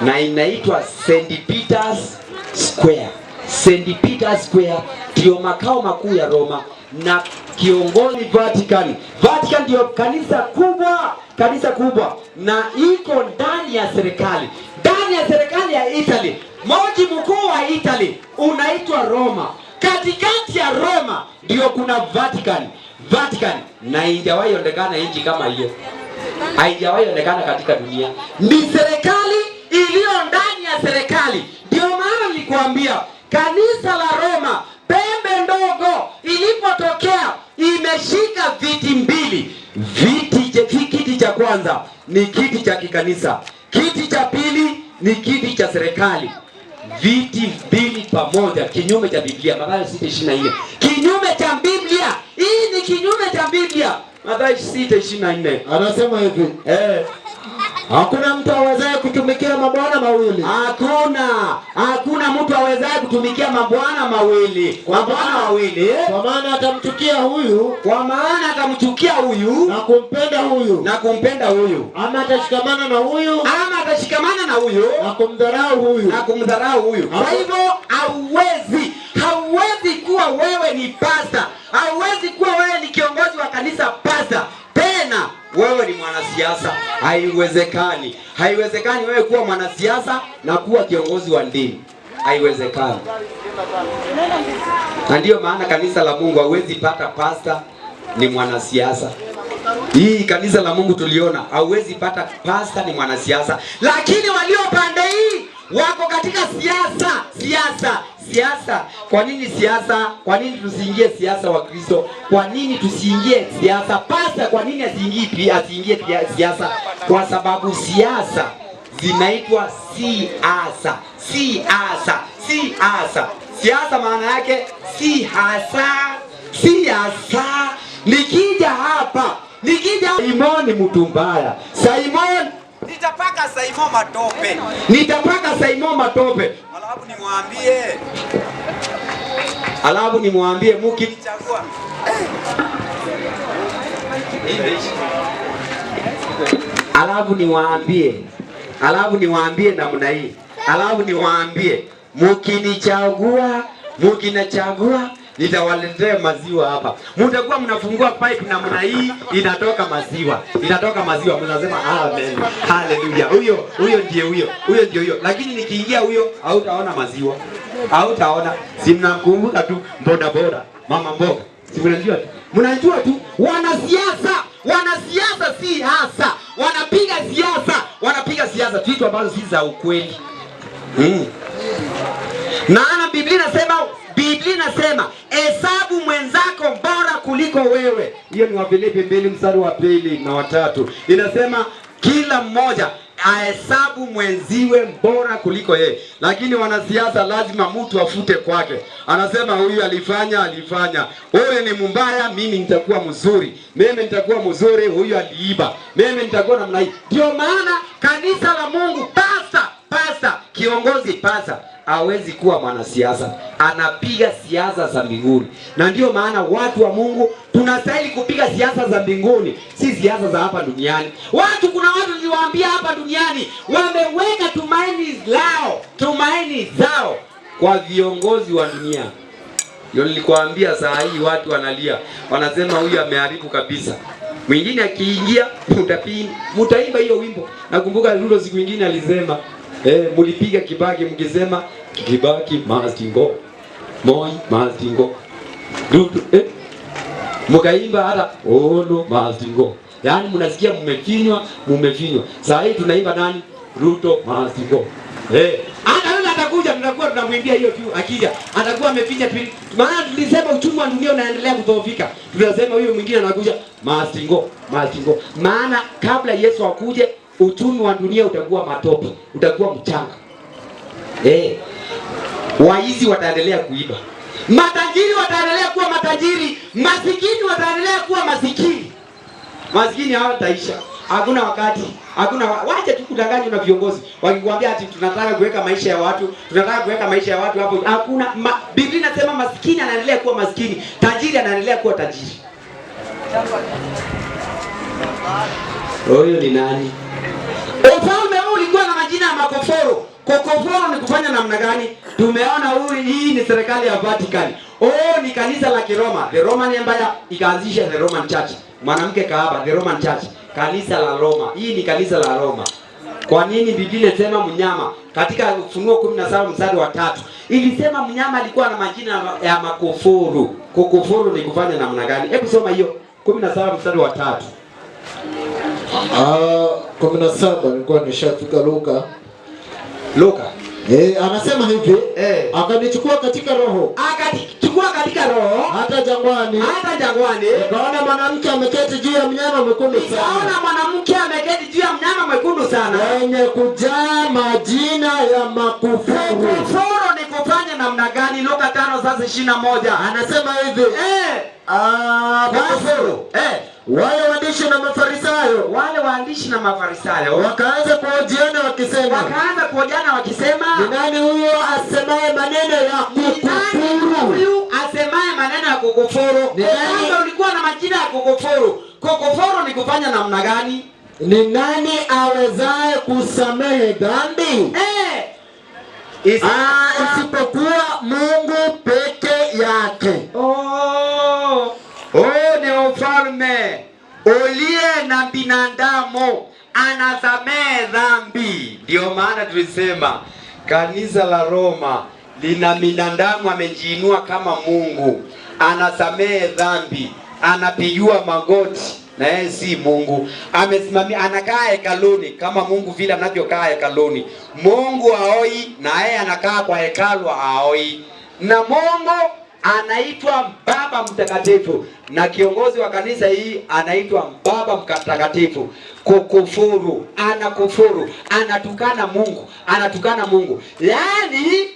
na inaitwa St. Peter's Square. St. Peter's Square ndio makao makuu ya Roma na kiongozi Vatican. Vatican ndio kanisa kubwa na iko ndani ya serikali ya Italy. Mji mkuu wa Italy unaitwa Roma. Katikati ya Roma ndio kuna Vatican na injawahi ondekana nchi kama hiyo. haijawahi onekana katika dunia. Ni serikali iliyo ndani ya serikali. Ndio maana nilikwambia kanisa la Roma, pembe ndogo ilipotokea imeshika viti mbili. Kiti cha kwanza ni kiti cha kikanisa, kiti cha pili ni kiti cha serikali. Viti mbili pamoja, kinyume cha Biblia. Mathayo 6:24. Kinyume cha Biblia. Hii ni kinyume cha Biblia. Mathayo 6:24. Anasema hivi, hakuna mtu awezaye kutumikia mabwana mawili. Hakuna mtu awezaye kutumikia mabwana mawili. Mabwana mawili. Kwa maana atamchukia huyu, na kumpenda huyu. Ama atashikamana na huyu, na kumdharau huyu. Kwa hivyo hauwezi kuwa wewe ni pastor. Hauwezi kuwa wewe ni kiongozi wa kanisa pastor. Tena wewe ni mwanasiasa. Haiwezekani. Haiwezekani wewe kuwa mwanasiasa na kuwa kiongozi wa dini. Haiwezekani. Na ndio maana kanisa la Mungu hauwezi pata pastor ni mwanasiasa. Hii kanisa la Mungu tuliona hauwezi pata pastor ni mwanasiasa. Lakini walio pande hii wako katika siasa. Kwa nini siasa? Kwa nini tusiingie siasa wa Kristo? Kwa nini tusiingie siasa? Pastor kwa nini asiingie siasa? Kwa sababu siasa zinaitwa siasa. Siasa maana yake siasa. Nikija Simon mtu mbaya. Nitapaka Simon matope. Alafu nimwambie mkinichagua. Alafu niwaambie namna hii. Mkinichagua nitawaletea maziwa hapa. Mtakuwa mnafungua pipe namna hii, inatoka maziwa. Mnasema amen. Hallelujah. Huyo ndio. Lakini nikiingia huyo hautaona maziwa. Hautaona. Si mnakumbuka tu boda mama mboga. Si mnajua tu wanasiasa si hasa. Wanapiga siasa vitu ambazo si za ukweli. Maana Biblia inasema hesabu mwenzako bora kuliko wewe. Hiyo ni Wafilipi 2 mstari wa 2 na 3. Inasema kila mmoja ahesabu mwenziwe bora kuliko yeye. Lakini wanasiasa lazima mtu afute kwake. Anasema huyu alifanya. Huyu ni mbaya, mimi nitakuwa mzuri. Huyu aliiba. Mimi nitakuwa namna hii. Ndio maana kanisa la Mungu kiongozi hawezi kuwa mwanasiasa. Anapiga siasa za mbinguni. Na ndio maana watu wa Mungu tunastahili kupiga siasa za mbinguni, si siasa za hapa duniani. Kuna watu niliwaambia hapa duniani wameweka tumaini zao kwa viongozi wa dunia. Ndio nilikwambia saa hii watu wanalia. Wanasema huyu ameharibu kabisa. Mwingine akiingia mtaimba hiyo wimbo. Nakumbuka Ruto siku nyingine alisema mulipiga Kibaki mkisema Kibaki must go. Moi must go. Ruto mkaimba hata no must go. Yaani mnasikia mmefinywa. Saa hii tunaimba nani? Ruto must go. Hata yule atakuja tunakuwa tunamwimbia hiyo tu, akija atakuwa amefinya pili. Maana tulisema uchumi wa dunia unaendelea kudhoofika. Tunasema huyo mwingine anakuja must go. Maana kabla Yesu akuje uchumi wa dunia utakuwa matope, utakuwa mchanga. Waizi wataendelea kuiba. Matajiri wataendelea kuwa matajiri, masikini wataendelea kuwa masikini. Masikini hawataisha. Hakuna wakati. Wacha tu kudanganywa na viongozi. Wakikwambia ati tunataka kuweka maisha ya watu hapo. Hakuna. Biblia inasema masikini anaendelea kuwa masikini, tajiri anaendelea kuwa tajiri. Huyo ni nani? Ufalme huu ulikuwa na majina ya makoforo. Kokoforo ni kufanya namna gani? Tumeona hii ni serikali ya Vatican. Ni kanisa la Kiroma. The Roman Empire ikaanzisha the Roman Church. Mwanamke kahaba, the Roman Church. Kanisa la Roma. Hii ni kanisa la Roma. Kwa nini Biblia inasema mnyama? Katika Ufunuo 17 mstari wa 3. Ilisema mnyama alikuwa na majina ya makoforo. Kokoforo ni kufanya namna gani? Hebu soma hiyo 17 mstari wa 3. 17 nilikuwa nishafika Luka. Anasema hivi, akanichukua katika roho. Hata jangwani. Nikaona mwanamke ameketi juu ya mnyama mwekundu sana. Wenye kujaa majina ya makufuru. Kufuru ni kufanya namna gani? Luka 5:21. Anasema hivi, kufuru. Wale waandishi na Mafarisayo wakaanza kuhojiana wakisema, ni nani huyo asemaye maneno ya kukufuru? Kama ulikuwa na majina ya kukufuru. Kukufuru ni kufanya namna gani? Ni nani awezaye kusamehe dhambi? Isipokuwa Mungu peke yake. Ni ufalme uliye na binadamu anasamehe dhambi. Ndio maana tulisema kanisa la Roma lina binadamu amejiinua kama Mungu, anasamehe dhambi, anapigiwa magoti na yeye si Mungu. Amesimamia, anakaa hekaluni kama Mungu vile anavyokaa hekaluni. Mungu haoi na yeye anakaa kwa hekalu haoi. Na Mungu anaitwa Baba Mtakatifu na kiongozi wa kanisa hii anaitwa Baba Mtakatifu. Kukufuru, anakufuru, anatukana Mungu. Yaani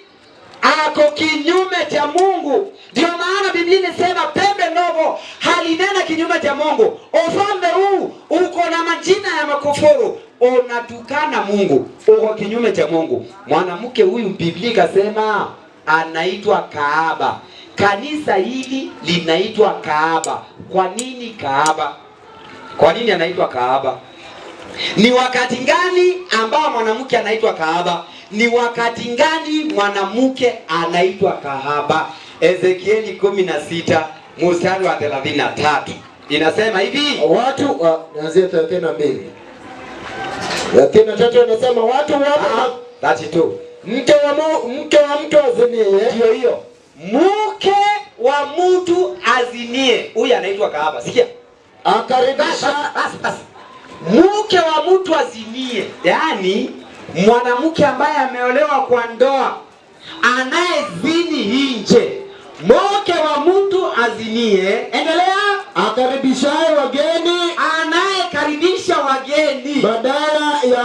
ako kinyume cha Mungu. Ndio maana Biblia inasema pembe ndogo halinena kinyume cha Mungu. Ufalme huu uko na majina ya makufuru, unatukana Mungu, uko kinyume cha Mungu. Mwanamke huyu Biblia ikasema anaitwa kahaba. Kanisa hili linaitwa kahaba. Kwa nini kahaba? Kwa nini anaitwa kahaba? Ni wakati gani ambao mwanamke anaitwa kahaba? Ni wakati gani mwanamke anaitwa kahaba? Ezekieli 16 mstari wa 33 inasema hivi, naanzia 32. 33 inasema watu wa 32. Mke wa mtu azinie. Ndio hiyo. Mke wa mtu azinie. Huyu anaitwa kahaba. Sikia. Akaribisha mke wa mtu azinie. Yaani mwanamke ambaye ameolewa kwa ndoa anayezini nje. Mke wa mtu azinie. Endelea. Akaribishaye wageni, anayekaribisha wageni badala ya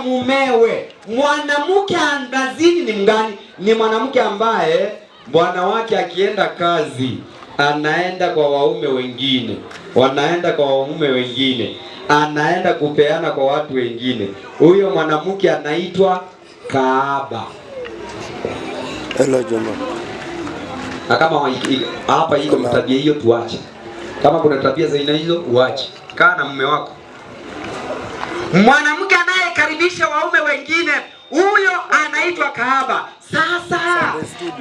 mumewe. Mwanamke anazini ni mgani? Ni mwanamke ambaye bwana wake akienda kazi anaenda kwa waume wengine, wanaenda kwa waume wengine, anaenda kupeana kwa watu wengine. Huyo mwanamke anaitwa kahaba. Hello Joma. Na kama hapa iko tabia hiyo tuache. Kama kuna tabia za aina hizo uache. Kaa na mume wako. Mwanamke anayekaribisha waume wengine, huyo anaitwa kahaba.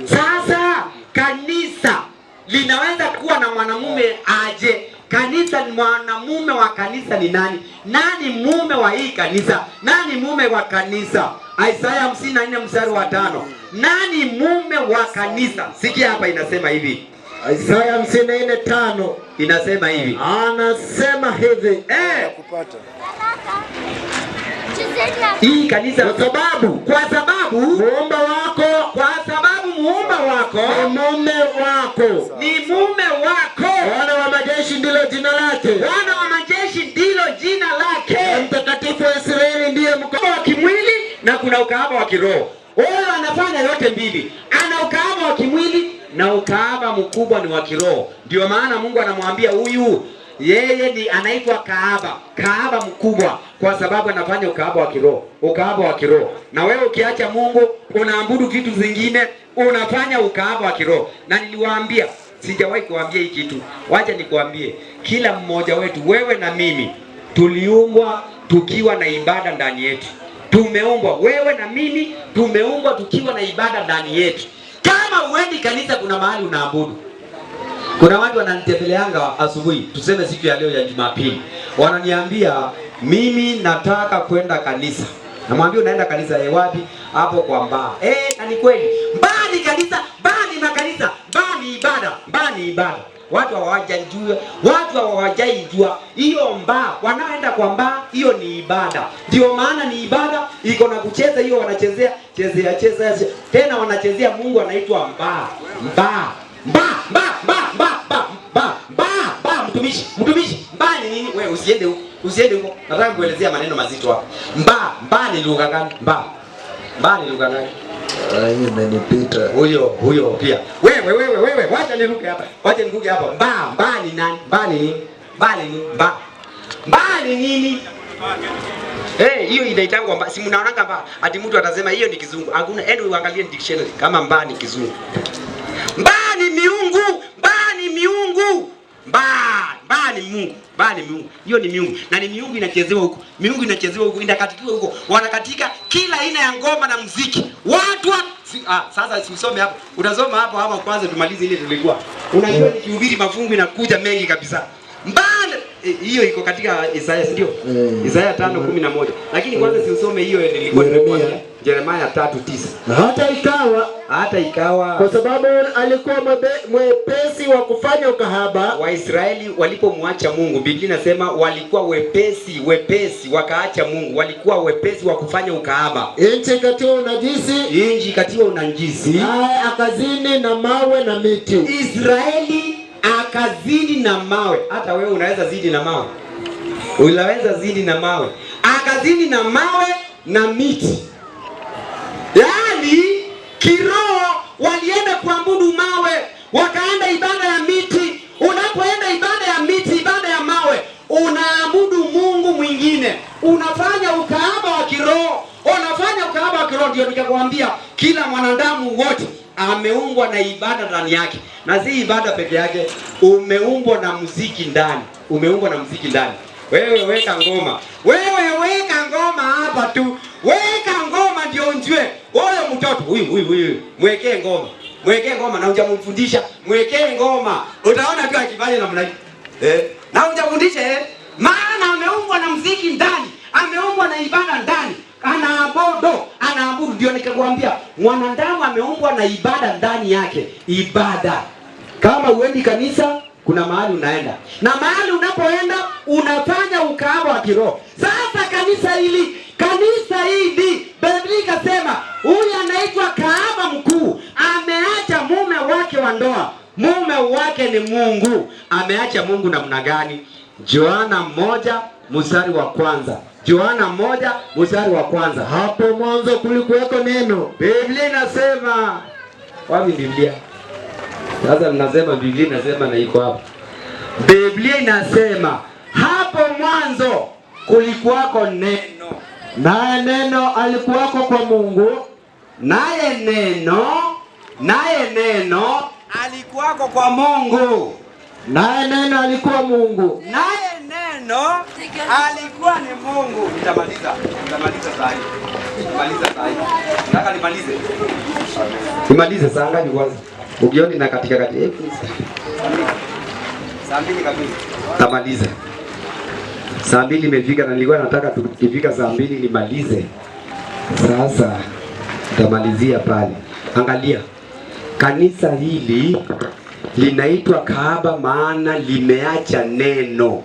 Sasa kanisa linaweza kuwa na mwanamume aje? Kanisa ni mwanamume wa kanisa ni nani? Nani mume wa hii kanisa? Nani mume wa kanisa? Isaya 54 mstari wa 5. Nani mume wa kanisa? Sikia hapa inasema hivi. Isaya 54:5 inasema hivi. Anasema hivi. Kupata. Hii kanisa kwa sababu muumba wako ni mume wako. Bwana wa majeshi ndilo jina lake. Mtakatifu wa Israeli ndiye mkahaba wa kimwili na kuna ukahaba wa kiroho. Huyo anafanya yote mbili. Ana ukahaba wa kimwili na ukahaba mkubwa ni wa kiroho. Ndio maana Mungu anamwambia huyu yeye ni anaitwa kahaba mkubwa kwa sababu anafanya ukahaba wa kiroho. Na wewe ukiacha Mungu unaabudu vitu zingine, unafanya ukahaba wa kiroho. Na niliwaambia, sijawahi kuambia hii kitu. Wacha nikuambie, kila mmoja wetu, wewe na mimi, tuliumbwa tukiwa na ibada ndani yetu. Tumeumbwa, wewe na mimi tumeumbwa tukiwa na ibada ndani yetu. Kama uendi kanisa, kuna mahali unaabudu. Kuna watu wananitembeleanga asubuhi, tuseme siku ya leo ya Jumapili. Wananiambia mimi nataka kwenda kanisa. Namwambia unaenda kanisa wapi? Hapo kwa Mbaa. Na ni kweli. Mbaa ni kanisa, Mbaa ni makanisa, Mbaa ni ibada, Mbaa ni ibada. watu hawajajua, watu hawajaijua hiyo mbaa. Wanaenda kwa mbaa, hiyo ni ibada. Ndio maana ni ibada, iko na kucheza, hiyo wanachezea cheza tena, wanachezea Mungu anaitwa mbaa. Mtumishi, mbaa ni nini? Wewe usiende huko. Nataka kuelezea maneno mazito hapa. Mbaa ni lugha gani? Mbaa ni lugha gani? Hiyo inanipita. Huyo pia. Wewe, wacha niruke hapa. Mbaa ni nani? Mbaa ni nini? Hiyo inaitangwa mbaa. Si mnaonanga mbaa? Ati mtu atasema hiyo ni kizungu. Hakuna, ende uangalie dictionary kama mbaa ni kizungu. Mbaa ni miungu. Mbaa ni Mungu. Hiyo ni miungu. Na ni miungu inachezewa huko. Inakatikiwa huko. Wanakatika kila aina ya ngoma na muziki. Sasa usome hapo. Utasoma hapo ama kwanza tumalize ile tulikuwa. Unajua nikihubiri mafungu inakuja mengi kabisa. Hiyo iko katika Isaya, ndio? Isaya 5:11. Lakini kwanza usome hiyo nilikuwa Yeremia 3:9. Na hata ikawa kwa sababu alikuwa mwepesi wa kufanya ukahaba, Waisraeli walipomwacha Mungu, Biblia inasema walikuwa wepesi wakaacha Mungu, walikuwa wepesi wa kufanya ukahaba. Nchi katiwa unajisi, naye akazini na mawe na miti. Israeli akazini na mawe. Hata wewe unaweza zidi na mawe. Akazini na mawe na miti. Yaani kiroho walienda kuabudu mawe, wakaenda ibada ya miti. Unapoenda ibada ya miti, ibada ya mawe, unaabudu Mungu mwingine. Unafanya ukahaba wa kiroho. Ndio nikakwambia kila mwanadamu wote ameumbwa na ibada ndani yake. Na si ibada peke yake, umeumbwa na muziki ndani. Wewe weka ngoma hapa tu. Weka ngoma ndio unjue. Wewe mtoto huyu mwekee ngoma na hujamfundisha, mwekee ngoma. Utaona tu akifanya namna hii. Na hujamfundisha maana ameumbwa na muziki ndani, ameumbwa na ibada ndani. Anaabudu. Ndio nikakwambia mwanadamu ameumbwa na ibada ndani yake. Ibada. Kama uendi kanisa, kuna mahali unaenda. Na mahali unapoenda unafanya ukahaba wa kiroho. Sasa kanisa hili Biblia ikasema huyu anaitwa kahaba mkuu. Ameacha mume wake wa ndoa. Mume wake ni Mungu. Ameacha Mungu namna gani? Yohana 1:1. Hapo mwanzo kulikuweko neno. Biblia inasema wapi Biblia? Sasa mnasema Biblia inasema na iko hapo. Biblia inasema hapo mwanzo kulikuwako neno. Naye neno alikuwako kwa Mungu. Naye neno alikuwako kwa Mungu. Naye neno alikuwa Mungu. Naye neno alikuwa ni Mungu. Nitamaliza saa hii. Nataka nimalize saa ngapi kwanza? Ukioni na katika saa 2 kabisa. Tamaliza. Saa 2 imefika na nilikuwa nataka tukifika saa 2 nimalize. Sasa tamalizia pale. Angalia. Kanisa hili linaitwa kahaba maana limeacha neno.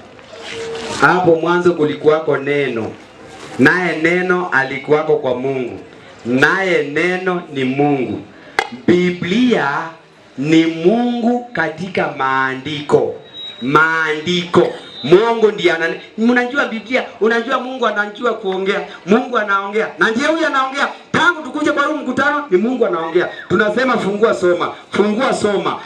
Hapo mwanzo kulikuwako neno. Naye neno alikuwako kwa Mungu. Naye neno ni Mungu. Biblia ni Mungu katika maandiko. Mungu ndiye mnajua Biblia, unajua Mungu anajua kuongea. Mungu anaongea. Na ndiye huyu anaongea. Tangu tukuje kwa huu mkutano ni Mungu anaongea. Tunasema fungua soma.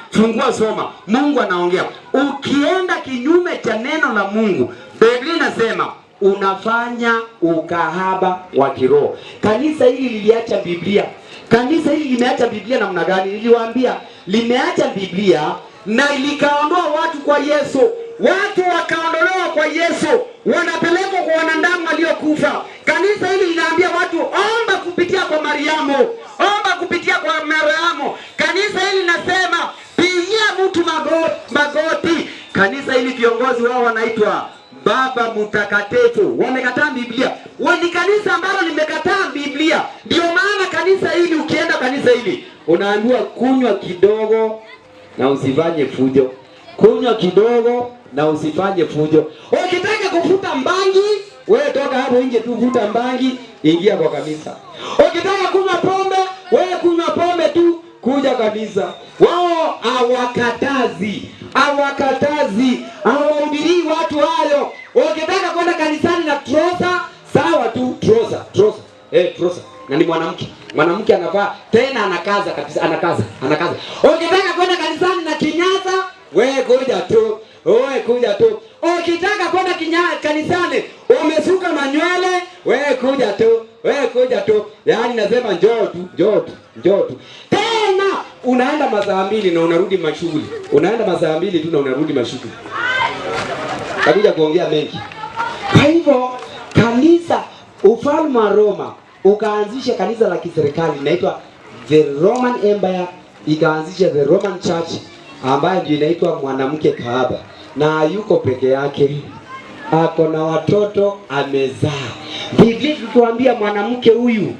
Mungu anaongea. Ukienda kinyume cha neno la Mungu, Biblia inasema unafanya ukahaba wa kiroho. Kanisa hili liliacha Biblia. Kanisa hili limeacha Biblia namna gani? Niliwaambia limeacha Biblia na likaondoa watu kwa Yesu. Watu wakaondolewa kwa Yesu, wanapelekwa kwa wanadamu waliokufa. Kanisa hili linaambia watu omba kupitia kwa Mariamu, Kanisa hili linasema pigia mtu magoti. Kanisa hili viongozi wao wanaitwa Baba Mtakatifu. Wamekataa Biblia. Ni kanisa ambalo limekataa Biblia. Ndio maana kanisa hili, ukienda kanisa hili unaambiwa kunywa kidogo na usifanye fujo. kunywa kidogo na usifanye fujo. Ukitaka kufuta mbangi, wewe toka hapo nje tu, vuta mbangi, ingia kwa kanisa. Ukitaka kunywa pombe, wewe kunywa pombe tu, kuja kanisa. Wao hawakatazi, hawahubirii watu hayo. Ukitaka kwenda kanisani na trosa, sawa tu, trosa. Na ni mwanamke anavaa tena, anakaza kabisa, anakaza. Ukitaka kwenda kanisani na kinyasa, wewe kuja tu. Ukitaka kwenda kanisani umesuka manywele, wewe kuja tu. Yaani nasema njoo tu. Tena unaenda masaa 2 na unarudi mashughuli. Takuja kuongea mengi. Kwa hivyo kanisa, ufalme wa Roma ukaanzisha kanisa la kiserikali linaitwa the Roman Empire, ikaanzisha the Roman Church ambayo ndio inaitwa mwanamke kahaba, na yuko peke yake, ako na watoto amezaa. Biblia tutuambia mwanamke huyu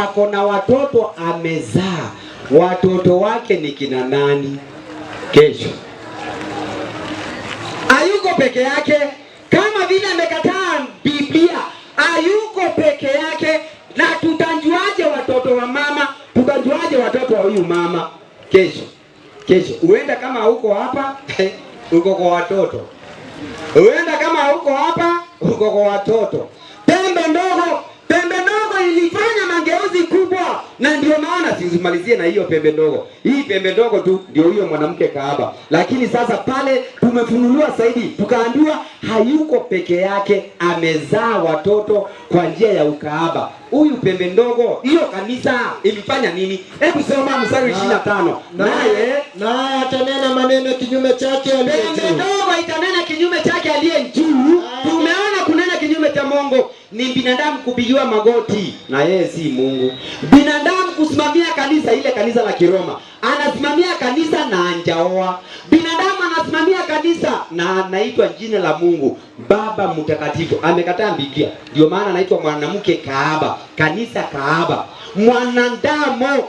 ako na watoto amezaa. Watoto wake ni kina nani? Kesho hayuko peke yake, kama vile amekataa Biblia. Hayuko peke yake. Na tutajuaje watoto wa mama? Tutajuaje watoto wa huyu mama? Kesho uenda kama uko hapa uko kwa watoto. Uenda kama uko hapa uko kwa watoto. Pembe ndogo ilifanya mageuzi kubwa, na ndio maana simalizie na hiyo pembe ndogo. Hii pembe ndogo tu ndio hiyo mwanamke kahaba. Lakini sasa pale tumefunuliwa zaidi, tukaambiwa hayuko peke yake, amezaa watoto kwa njia ya ukahaba. Huyu pembe ndogo, hiyo kanisa ilifanya nini? Hebu soma mstari 25. Naye atanena maneno kinyume chake aliye juu. Pembe ndogo itanena kinyume chake aliye juu. Tumeona kunena kinyume cha Mungu ni binadamu kupigiwa magoti, na yeye si Mungu. Binadamu kusimamia kanisa, ile kanisa la Kiroma, anasimamia kanisa na anjaoa. Binadamu anasimamia kanisa na anaitwa jina la Mungu Baba Mtakatifu. Amekataa Biblia, ndio maana anaitwa mwanamke kahaba, kanisa kahaba. Mwanadamu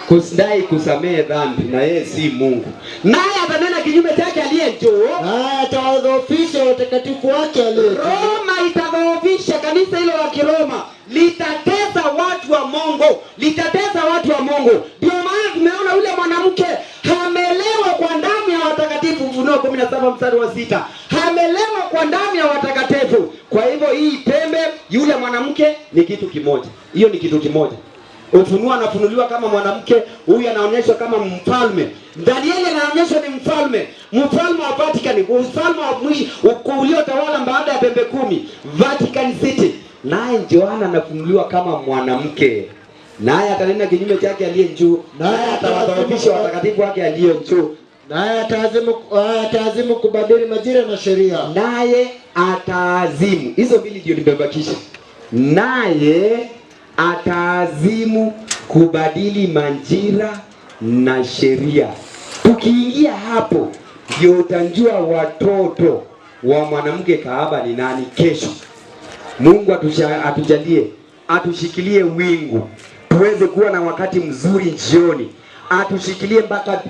kusidai kusamehe dhambi, na yeye si Mungu. Naye atanena kinyume chake aliye juu, naye atadhoofisha watakatifu wake aliye juu. Roma itadhoofisha kanisa hilo la Kiroma, litatesa watu wa Mungu. Ndio maana tumeona yule mwanamke hamelewa kwa damu ya watakatifu. Ufunuo 17 mstari wa 6. Hamelewa kwa damu ya watakatifu. Kwa hivyo hii pembe, yule mwanamke ni kitu kimoja. Hiyo ni kitu kimoja. Ufunuo anafunuliwa kama mwanamke, huyu anaonyeshwa kama mfalme. Danieli anaonyeshwa ni mfalme wa Vatican, ufalme wa mwisho uliotawala baada ya pembe 10, Vatican City. Naye Yohana anafunuliwa kama mwanamke, naye atanena kinyume chake aliye juu, naye atawadhoofisha watakatifu wake aliye juu, naye ataazimu kubadili majira na sheria. Naye ataazimu, hizo mbili ndio nimebakisha. Naye ataazimu kubadili majira na sheria. Tukiingia hapo ndio utajua watoto wa mwanamke kahaba ni nani kesho. Mungu atujalie, atushikilie wingu tuweze kuwa na wakati mzuri jioni. Atushikilie mpaka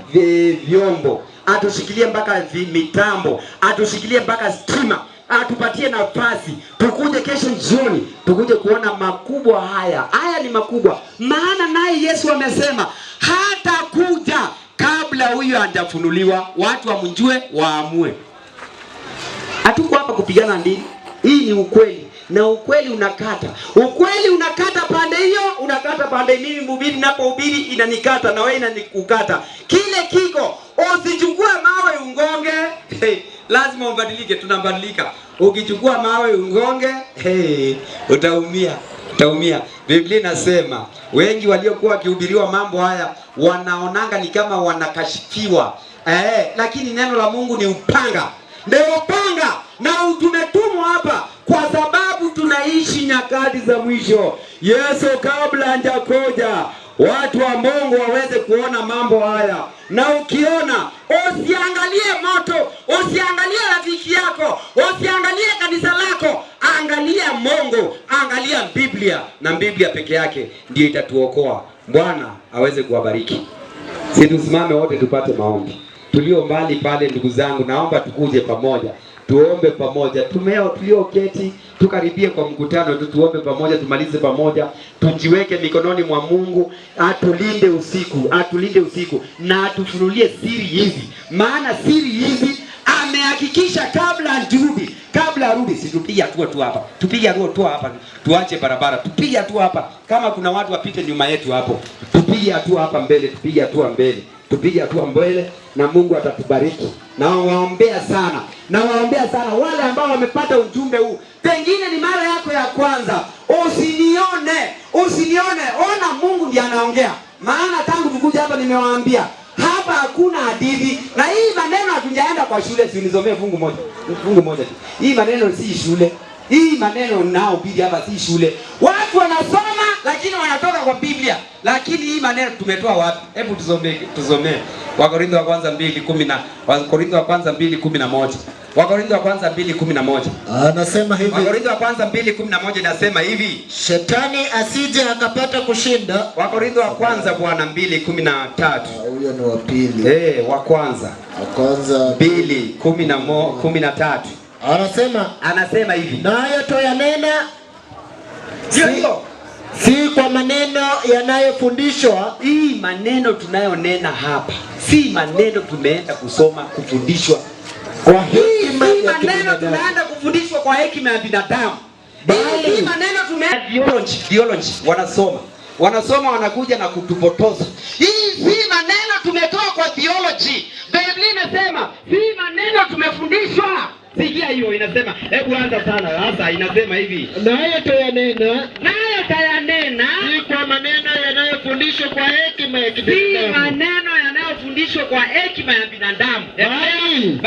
vyombo, atushikilie mpaka mitambo, atushikilie mpaka stima, atupatie nafasi tukuje kesho jioni, tukuje kuona makubwa haya. Haya ni makubwa, maana naye Yesu amesema hata kuja kabla huyo hajafunuliwa. Watu wamjue, waamue. Hatuko hapa kupigana ndini. Hii ni ukweli, na ukweli unakata. Ukweli unakata pande hiyo, unakata pande mimi mhubiri ninapohubiri inanikata na wewe inanikukata. Kile kiko, usichukue mawe ungonge. Lazima ubadilike, tunabadilika. Ukichukua mawe ungonge, utaumia. Biblia inasema wengi waliokuwa wakihubiriwa mambo haya wanaonanga ni kama wanakashifiwa. Lakini neno la Mungu ni upanga. Ndio upanga, na tumetumwa hapa kwa sababu tunaishi nyakati za mwisho. Yesu kabla hajakuja, watu wa Mungu waweze kuona mambo haya. Na ukiona, usiangalie moto, usiangalie rafiki yako, usiangalie kanisa lako, angalia Mungu, angalia Biblia, na Biblia peke yake ndio itatuokoa. Bwana aweze kuwabariki. Sisi tusimame wote tupate maombi. tulio mbali pale, ndugu zangu, naomba tukuje pamoja, tuombe pamoja. Tulioketi tukaribie kwa mkutano tu, tuombe pamoja, tumalize pamoja, tujiweke mikononi mwa Mungu, atulinde usiku na atufunulie siri hizi, maana siri hizi amehakikisha kabla arudi. Situpiga hatua tu hapa, tupige hatua tu hapa, tuache barabara, tupige hatua hapa. Kama kuna watu wapite nyuma yetu hapo, tupige hatua hapa mbele, tupige hatua mbele, na Mungu atatubariki. Na waombea sana wale ambao wamepata ujumbe huu, pengine ni mara yako ya kwanza. Usinione, ona Mungu ndiye anaongea. Maana tangu tukuja hapa nimewaambia, hapa hakuna hadithi, na hii maneno hatujaenda kwa shule. Si unisomee fungu moja tu. Hii maneno si shule. Hii maneno nao bidi hapa si shule. Watu wanasoma lakini wanatoka kwa Biblia. Lakini hii maneno tumetoa wapi? Hebu tusomee. Wakorintho wa kwanza 2:10. Wakorintho wa kwanza 2:11. Wakorintho wa kwanza 2:11. Anasema hivi. Wakorintho wa kwanza 2:11 inasema hivi. Shetani asije akapata kushinda. Wakorintho wa kwanza bwana 2:13. Huyo ni wa pili. Wa kwanza 2:13. Anasema hivi. Nayo toyanena Sio si kwa maneno yanayofundishwa. Hii maneno tunayonena hapa si maneno tumeenda kusoma kufundishwa kwa hekima ya maneno tunaenda kufundishwa kwa hekima ya binadamu. Hii maneno theology wanasoma wanakuja na kutupotoza. Hii si maneno tumetoa kwa theology. Biblia inasema si maneno tumefundishwa. Sikia hiyo inasema, hebu anza sana sasa, inasema hivi. Nayo tayanena si kwa maneno yanayofundishwa kwa hekima ya binadamu. Si maneno yanayofundishwa kwa hekima ya binadamu. Bali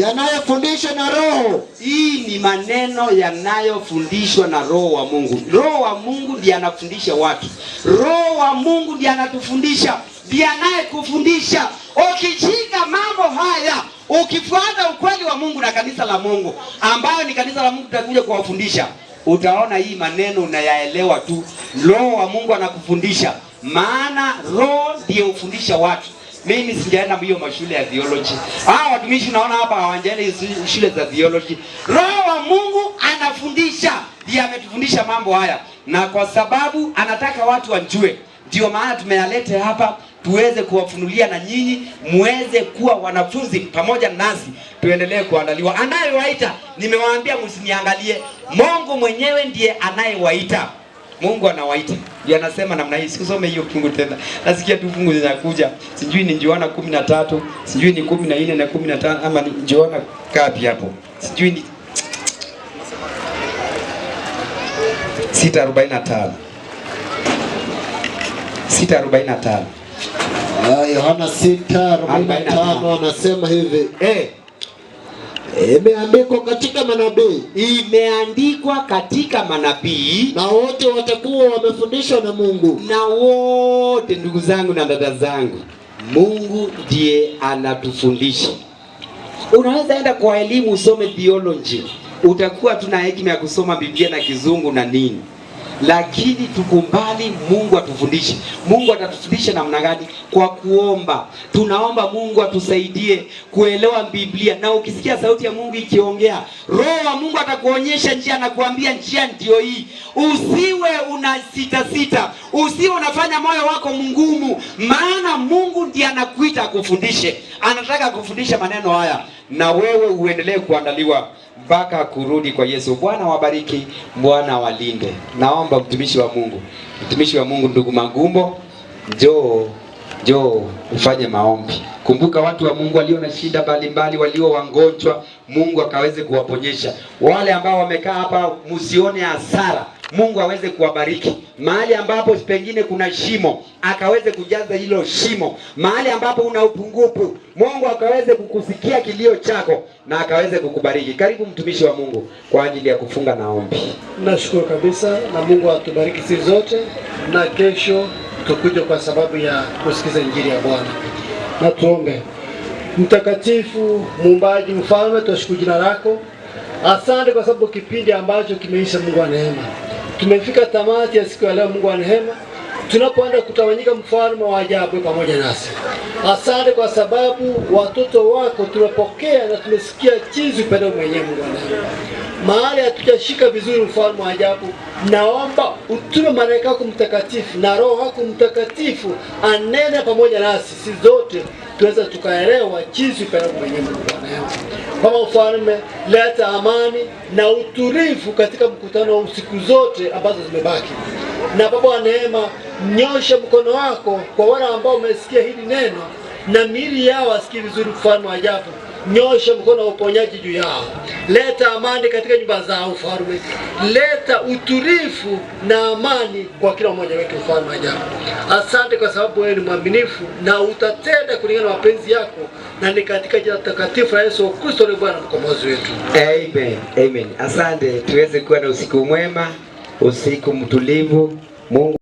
yanayofundishwa na Roho. Hii ni maneno yanayofundishwa na Roho wa Mungu. Roho wa Mungu ndiye anafundisha watu. Roho wa Mungu ndiye anatufundisha, ndiye anayekufundisha. Ukishika mambo haya, ukifuata ukweli wa Mungu na kanisa la Mungu, ambayo ni kanisa la Mungu tutakuja kuwafundisha, utaona hii maneno unayaelewa tu. Roho wa Mungu anakufundisha, maana Roho ndiye hufundisha watu. Mimi sijaenda hiyo mashule ya theology. Watumishi naona hapa hawajaenda shule za theology. Roho wa Mungu anafundisha, ndiye ametufundisha mambo haya, na kwa sababu anataka watu wajue, ndio maana tumeyalete hapa tuweze kuwafunulia na nyinyi muweze kuwa wanafunzi pamoja nasi, tuendelee kuandaliwa. Anayewaita, nimewaambia msiniangalie, Mungu mwenyewe ndiye anayewaita. Mungu anawaita. Ndiye anasema namna hii. Sikusome hiyo fungu tena. Nasikia tu fungu zinakuja. Sijui ni Yohana 13, sijui ni 14 na 15 ama ni Yohana kapi hapo. Sijui ni 6:45. 6:45. Yohana 6:45 anasema hivi. Imeandikwa katika manabii. Na wote watakuwa wamefundishwa na Mungu. Na wote, ndugu zangu na dada zangu, Mungu ndiye anatufundisha. Unaweza enda kwa elimu usome theology, utakuwa tuna hekima ya kusoma Biblia na Kizungu na nini, lakini tukumbali Mungu atufundishe. Mungu atatufundisha namna gani? Kwa kuomba. Tunaomba Mungu atusaidie kuelewa Biblia, na ukisikia sauti ya Mungu ikiongea, Roho wa Mungu atakuonyesha njia na kuambia njia ndio hii. Usiwe una sita, usiwe unafanya moyo wako mgumu, maana Mungu ndiye anakuita akufundishe. Anataka kufundisha maneno haya, na wewe uendelee kuandaliwa mpaka kurudi kwa Yesu. Bwana wabariki, Bwana walinde. Naomba mtumishi wa Mungu ndugu Magumbo, njoo ufanye maombi. Kumbuka watu wa Mungu walio na shida mbalimbali, walio wagonjwa, Mungu akaweze kuwaponyesha. Wale ambao wamekaa hapa, msione hasara, Mungu aweze kuwabariki. Mahali ambapo pengine kuna shimo, akaweze kujaza hilo shimo. Mahali ambapo una upungufu, Mungu akaweze kukusikia kilio chako na akaweze kukubariki. Karibu mtumishi wa Mungu kwa ajili ya kufunga na ombi. Nashukuru kabisa, na Mungu atubariki sisi zote, na kesho tukuja kwa sababu ya kusikiza injili ya Bwana. Na tuombe. Mtakatifu, Muumbaji, Mfalme, tunashukuru jina lako. Asante kwa sababu kipindi ambacho kimeisha, Mungu wa neema. Tumefika tamati ya siku ya leo, Mungu wa neema. tunapoenda kutawanyika, mfalme wa ajabu pamoja nasi. Asante kwa sababu watoto wako tumepokea na tumesikia jinsi upendo mwenyewe Mungu wangu. Mahali hatujashika vizuri, mfalme wa ajabu, naomba utume malaika wako mtakatifu na Roho wako Mtakatifu anene pamoja nasi, sisi zote tuweza tukaelewa jinsi upendo mwenyewe Mungu wangu. Kama mfalme, leta amani na utulivu katika mkutano wa siku zote ambazo zimebaki. Na Baba wa neema, nyosha mkono wako kwa wale ambao wamesikia hili neno na miili yao asikie vizuri, mfalme wa ajabu. Nyosha mkono wa uponyaji juu yao. Leta amani katika nyumba zao, mfalme. Leta utulivu na amani kwa kila mmoja wetu, mfalme wa ajabu. Asante kwa sababu wewe ni mwaminifu na utatenda kulingana na mapenzi yako, na ni katika jina takatifu la Yesu Kristo ni Bwana mkombozi wetu. Amen. Amen. Asante, tuweze kuwa na usiku mwema, usiku mtulivu. Mungu